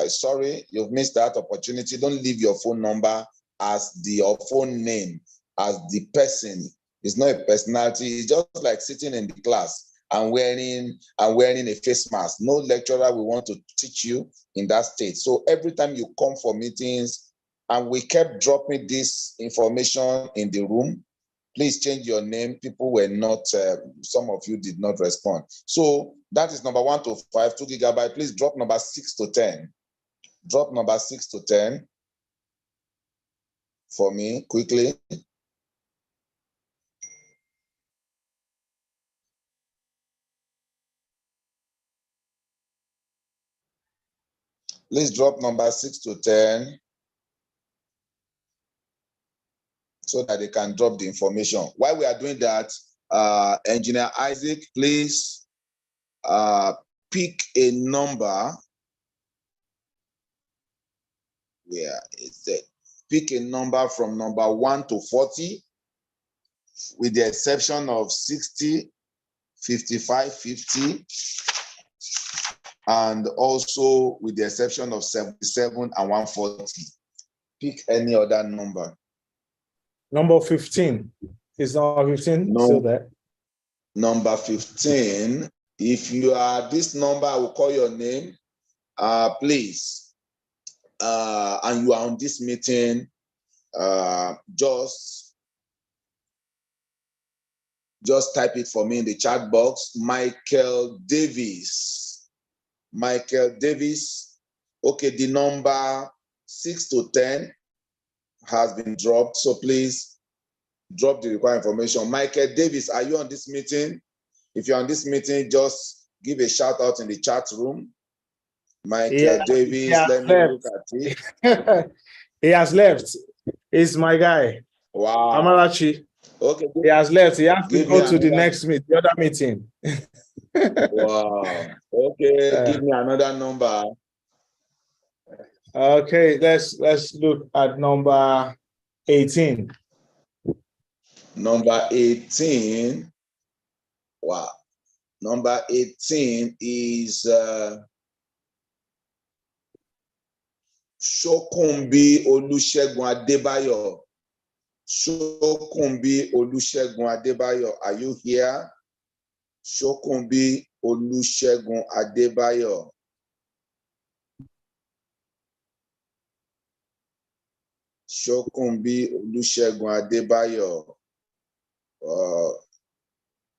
sorry, you've missed that opportunity. Don't leave your phone number as your phone name, as the person. It's not a personality. It's just like sitting in the class and wearing a face mask. No lecturer will want to teach you in that state. So every time you come for meetings, and we kept dropping this information in the room, please change your name. People were not, some of you did not respond. So that is number 1 to 5, 2 gigabytes. Please drop number 6 to 10. Drop number 6 to 10 for me quickly. Please drop number 6 to 10 so that they can drop the information. While we are doing that, Engineer Isaac, please pick a number. Where is it? Pick a number from number 1 to 40, with the exception of 60, 55, 50, and also with the exception of 77 and 140. Pick any other number. Number 15. Is number 15 still there? Number 15. If you are this number, I will call your name. Please. And you are on this meeting, just type it for me in the chat box. Michael Davis. Michael Davis. Okay, the number 6 to 10 has been dropped. So please drop the required information. Michael Davis, are you on this meeting? If you're on this meeting, just give a shout out in the chat room. Michael Davis, let me look at it. He has left. He's my guy. Wow. Amarachi. Okay. He has left. He has to Give me go to the another. next meet, the other meeting. Wow. Okay. Give me another number. Okay, let's look at number 18. Number 18. Wow. Number 18 is Shokunbi Olusegun Adebayo. Shokunbi Olusegun Adebayo. Are you here? Shokunbi Olusegun Adebayo. Shokunbi Olusegun Adebayo.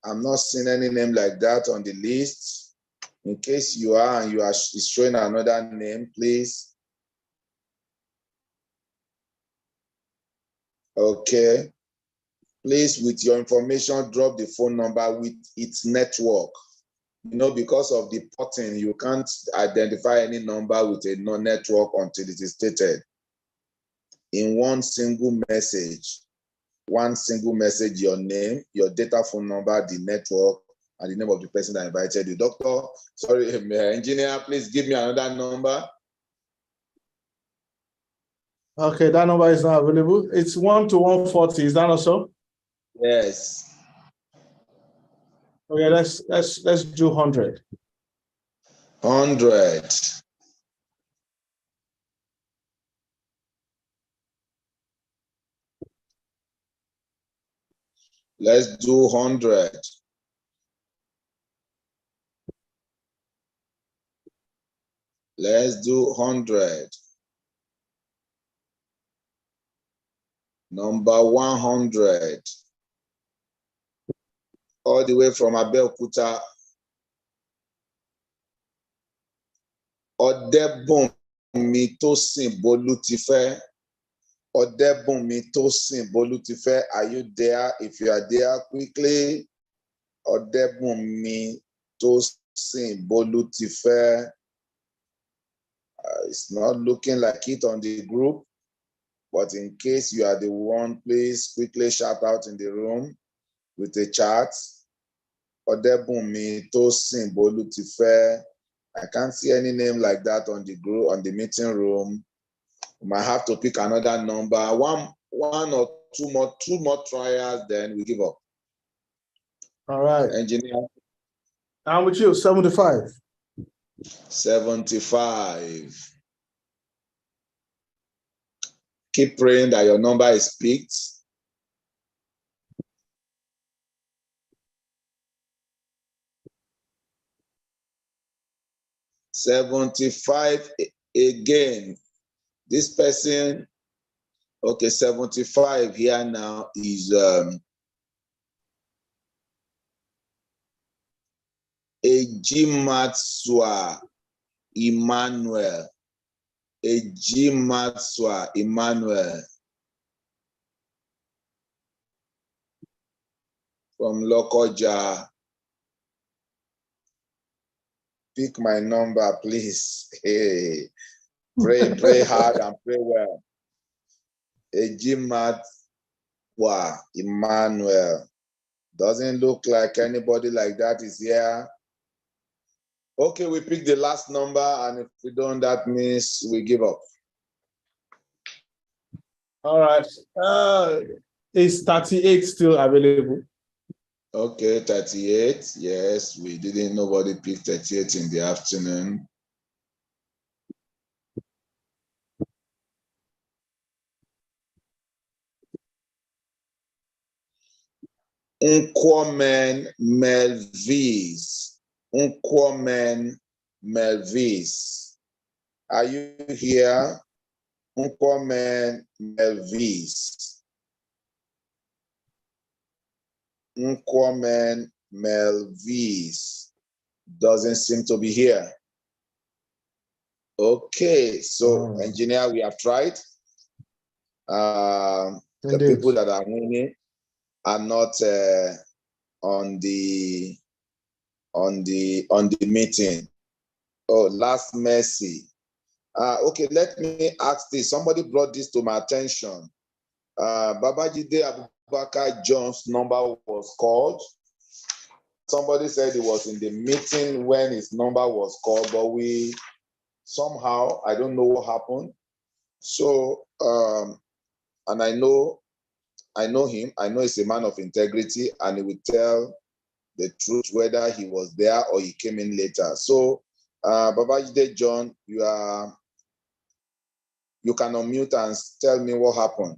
I'm not seeing any name like that on the list. In case you are and you are showing another name, please. Okay. Please, with your information, drop the phone number with its network. You know, because of the porting, you can't identify any number with a no-network until it is stated. In one single message, your name, your data phone number, the network, and the name of the person that invited you. Doctor, sorry, engineer, please give me another number. Okay, that number is not available. It's 1 to 140. Is that also? Yes. Okay, let's do 100. 100. Let's do 100. Let's do 100. Number 100. All the way from Abeokuta. Odebunmi Tosin Bolutife. Odebunmi Tosin Bolutife. Are you there? If you are there, quickly. Odebunmi Tosin Bolutife. It's not looking like it on the group, but in case you are the one, please quickly shout out in the room with a chat. Odebunmi Tosin Bolutife. I can't see any name like that on the group, on the meeting room. We might have to pick another number. One or two more trials, then we give up. All right. Engineer. I'm with you, 75. 75. Keep praying that your number is picked. $75 again. This person, okay, 75 here now is Ejimatsua Emmanuel. Ejimatsua Emmanuel from Lokoja. Pick my number, please. Hey, pray hard and pray well. Ejimatsua Emmanuel. Doesn't look like anybody like that is here. Okay, we pick the last number, and if we don't, that means we give up. All right. Is 38 still available? Okay, 38. Yes, we didn't. Nobody picked 38 in the afternoon. Nkwomen Melvis. Nkwomen Melvis. Are you here? Nkwomen Melvis. Nkwomen Melvis doesn't seem to be here. Okay, so engineer, we have tried. The people that are winning are not on the meeting. Oh, last mercy. Okay, let me ask this. Somebody brought this to my attention. Babajide Abubakar John's number was called. Somebody said he was in the meeting when his number was called, but we somehow, I don't know what happened. So, and I know him. I know he's a man of integrity, and he will tell the truth whether he was there or he came in later. So, Babajide John, you can unmute and tell me what happened.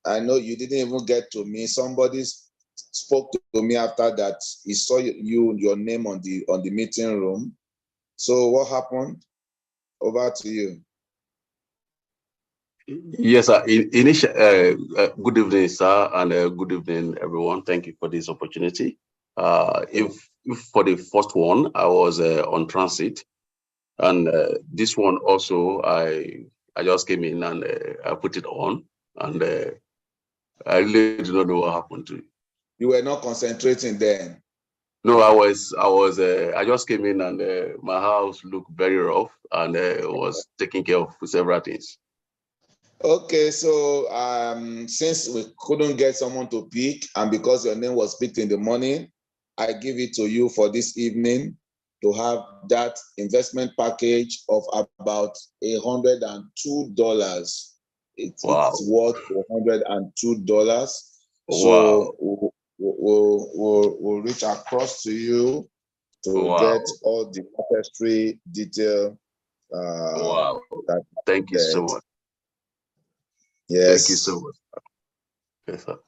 I know you didn't even get to me. Somebody spoke to me after that. He saw your name on the meeting room. So what happened? Over to you. Yes, sir. Good evening, sir, and good evening, everyone. Thank you for this opportunity. If for the first one, I was on transit, and this one also, I just came in and I put it on, and I really do not know what happened to it. You were not concentrating then. No, I just came in and my house looked very rough, and was taking care of several things. Okay, so since we couldn't get someone to pick, and because your name was picked in the morning, I give it to you for this evening to have that investment package of about $102. It's worth $102. So we'll reach across to you to get all the necessary detail. Thank you so much. Yes. Thank you so much. Yes, sir.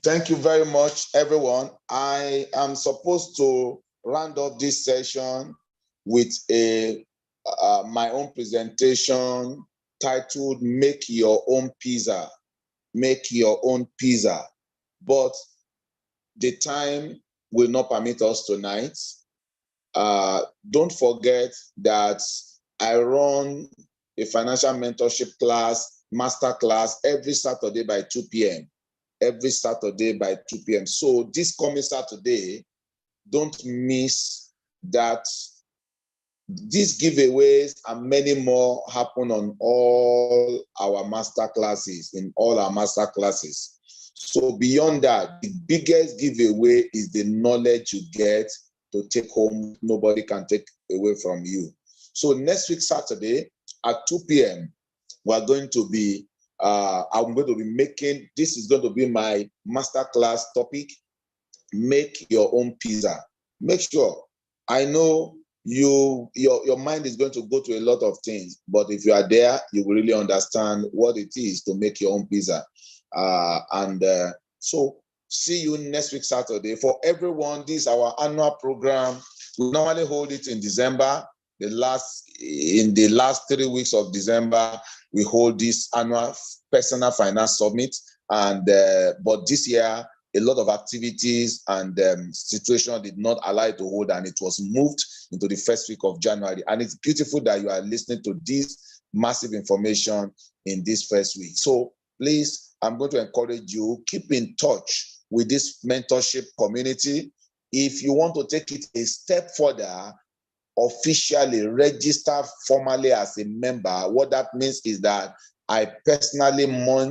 Thank you very much, everyone. I am supposed to round up this session with my own presentation titled "Make Your Own Pizza." Make your own pizza. But the time will not permit us tonight. Don't forget that I run a financial mentorship class, master class, every Saturday by 2 p.m. Every Saturday by 2 p.m. So this coming Saturday, don't miss that. These giveaways and many more happen on all our master classes, in all our master classes. So beyond that, the biggest giveaway is the knowledge you get to take home. Nobody can take away from you. So next week, Saturday at 2 p.m., we're going to be, I'm going to be making, this is going to be my masterclass topic, make your own pizza. Make sure, I know your mind is going to go to a lot of things, but if you are there, you will really understand what it is to make your own pizza. So see you next week, Saturday. For everyone, this is our annual program. We normally hold it in December. In the last 3 weeks of December, we hold this annual personal finance summit. But this year, a lot of activities and situation did not allow it to hold, and it was moved into the first week of January. And it's beautiful that you are listening to this massive information in this first week. So please, I'm going to encourage you, keep in touch with this mentorship community. If you want to take it a step further, officially register formally as a member. What that means is that I personally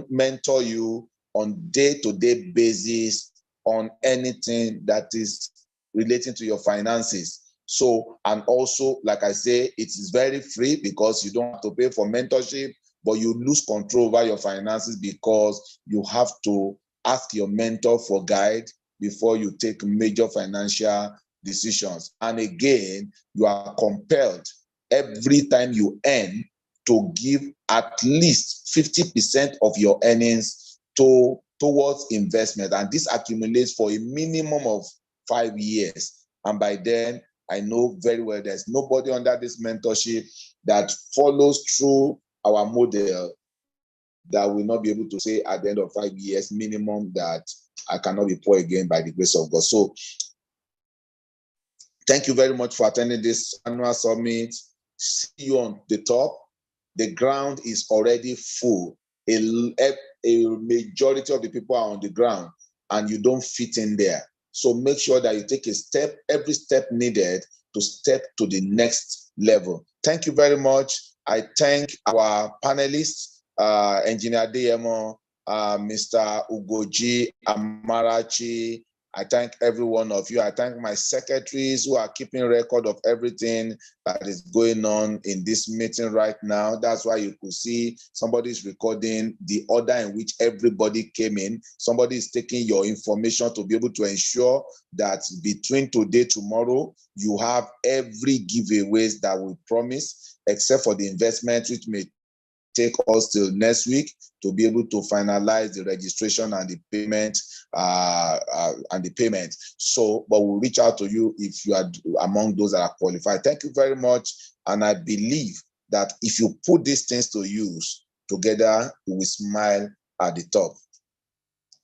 mentor you on day-to-day basis on anything that is relating to your finances. So, and also, like I say, it is very free because you don't have to pay for mentorship, but you lose control over your finances because you have to ask your mentor for guide before you take major financial decisions. And again, you are compelled every time you earn to give at least 50% of your earnings towards investment. And this accumulates for a minimum of 5 years. And by then, I know very well there's nobody under this mentorship that follows through our model that will not be able to say at the end of 5 years minimum that I cannot be poor again by the grace of God. So thank you very much for attending this annual summit. See you on the top. The ground is already full. A majority of the people are on the ground and you don't fit in there. So make sure that you take a step, every step needed to step to the next level. Thank you very much. I thank our panelists, Engineer DMO, Mr. Ugoji Amarachi. I thank every one of you. I thank my secretaries who are keeping record of everything that is going on in this meeting right now. That's why you could see somebody's recording the order in which everybody came in. Somebody is taking your information to be able to ensure that between today, tomorrow, you have every giveaways that we promise, except for the investment, which may take us till next week to be able to finalize the registration and the payment So, but we'll reach out to you if you are among those that are qualified. Thank you very much. And I believe that if you put these things to use together, we will smile at the top.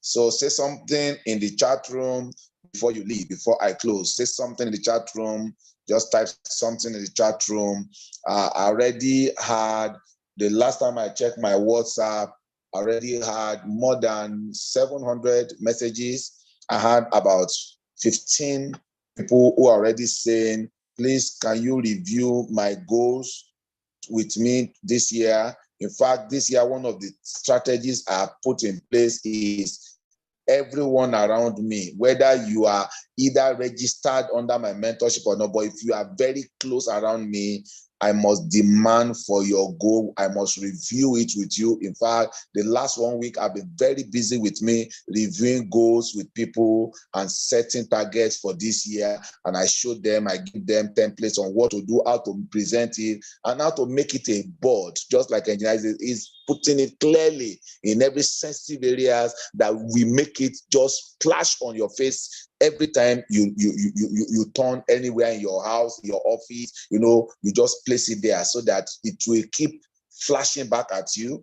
So say something in the chat room before you leave, before I close. Say something in the chat room. Just type something in the chat room. I already had, the last time I checked my WhatsApp, I already had more than 700 messages. I had about 15 people who are already saying, please, can you review my goals with me this year? In fact, this year, one of the strategies I put in place is everyone around me, whether you are either registered under my mentorship or not, but if you are very close around me, I must demand for your goal. I must review it with you. In fact, the last 1 week, I've been very busy with me reviewing goals with people and setting targets for this year. And I show them, I give them templates on what to do, how to present it, and how to make it a board, just like engineering is putting it clearly in every sensitive areas that we make it just flash on your face every time you turn anywhere in your house, your office, you just place it there so that it will keep flashing back at you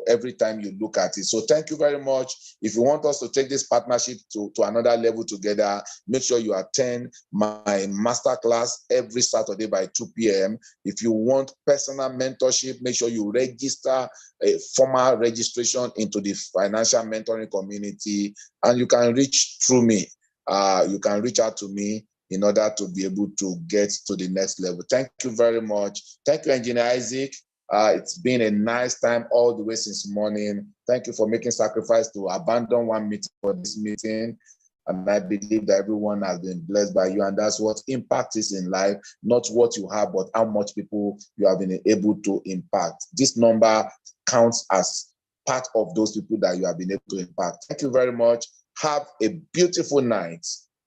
every time you look at it. So thank you very much. If you want us to take this partnership to another level together, make sure you attend my masterclass every Saturday by 2 p.m. If you want personal mentorship, make sure you register a formal registration into the financial mentoring community, and you can reach through me. You can reach out to me in order to be able to get to the next level. Thank you very much. Thank you, Engineer Isaac. It's been a nice time all the way since morning. Thank you for making sacrifice to abandon one meeting for this meeting. And I believe that everyone has been blessed by you. And that's what impact is in life, not what you have, but how much people you have been able to impact. This number counts as part of those people that you have been able to impact. Thank you very much. Have a beautiful night.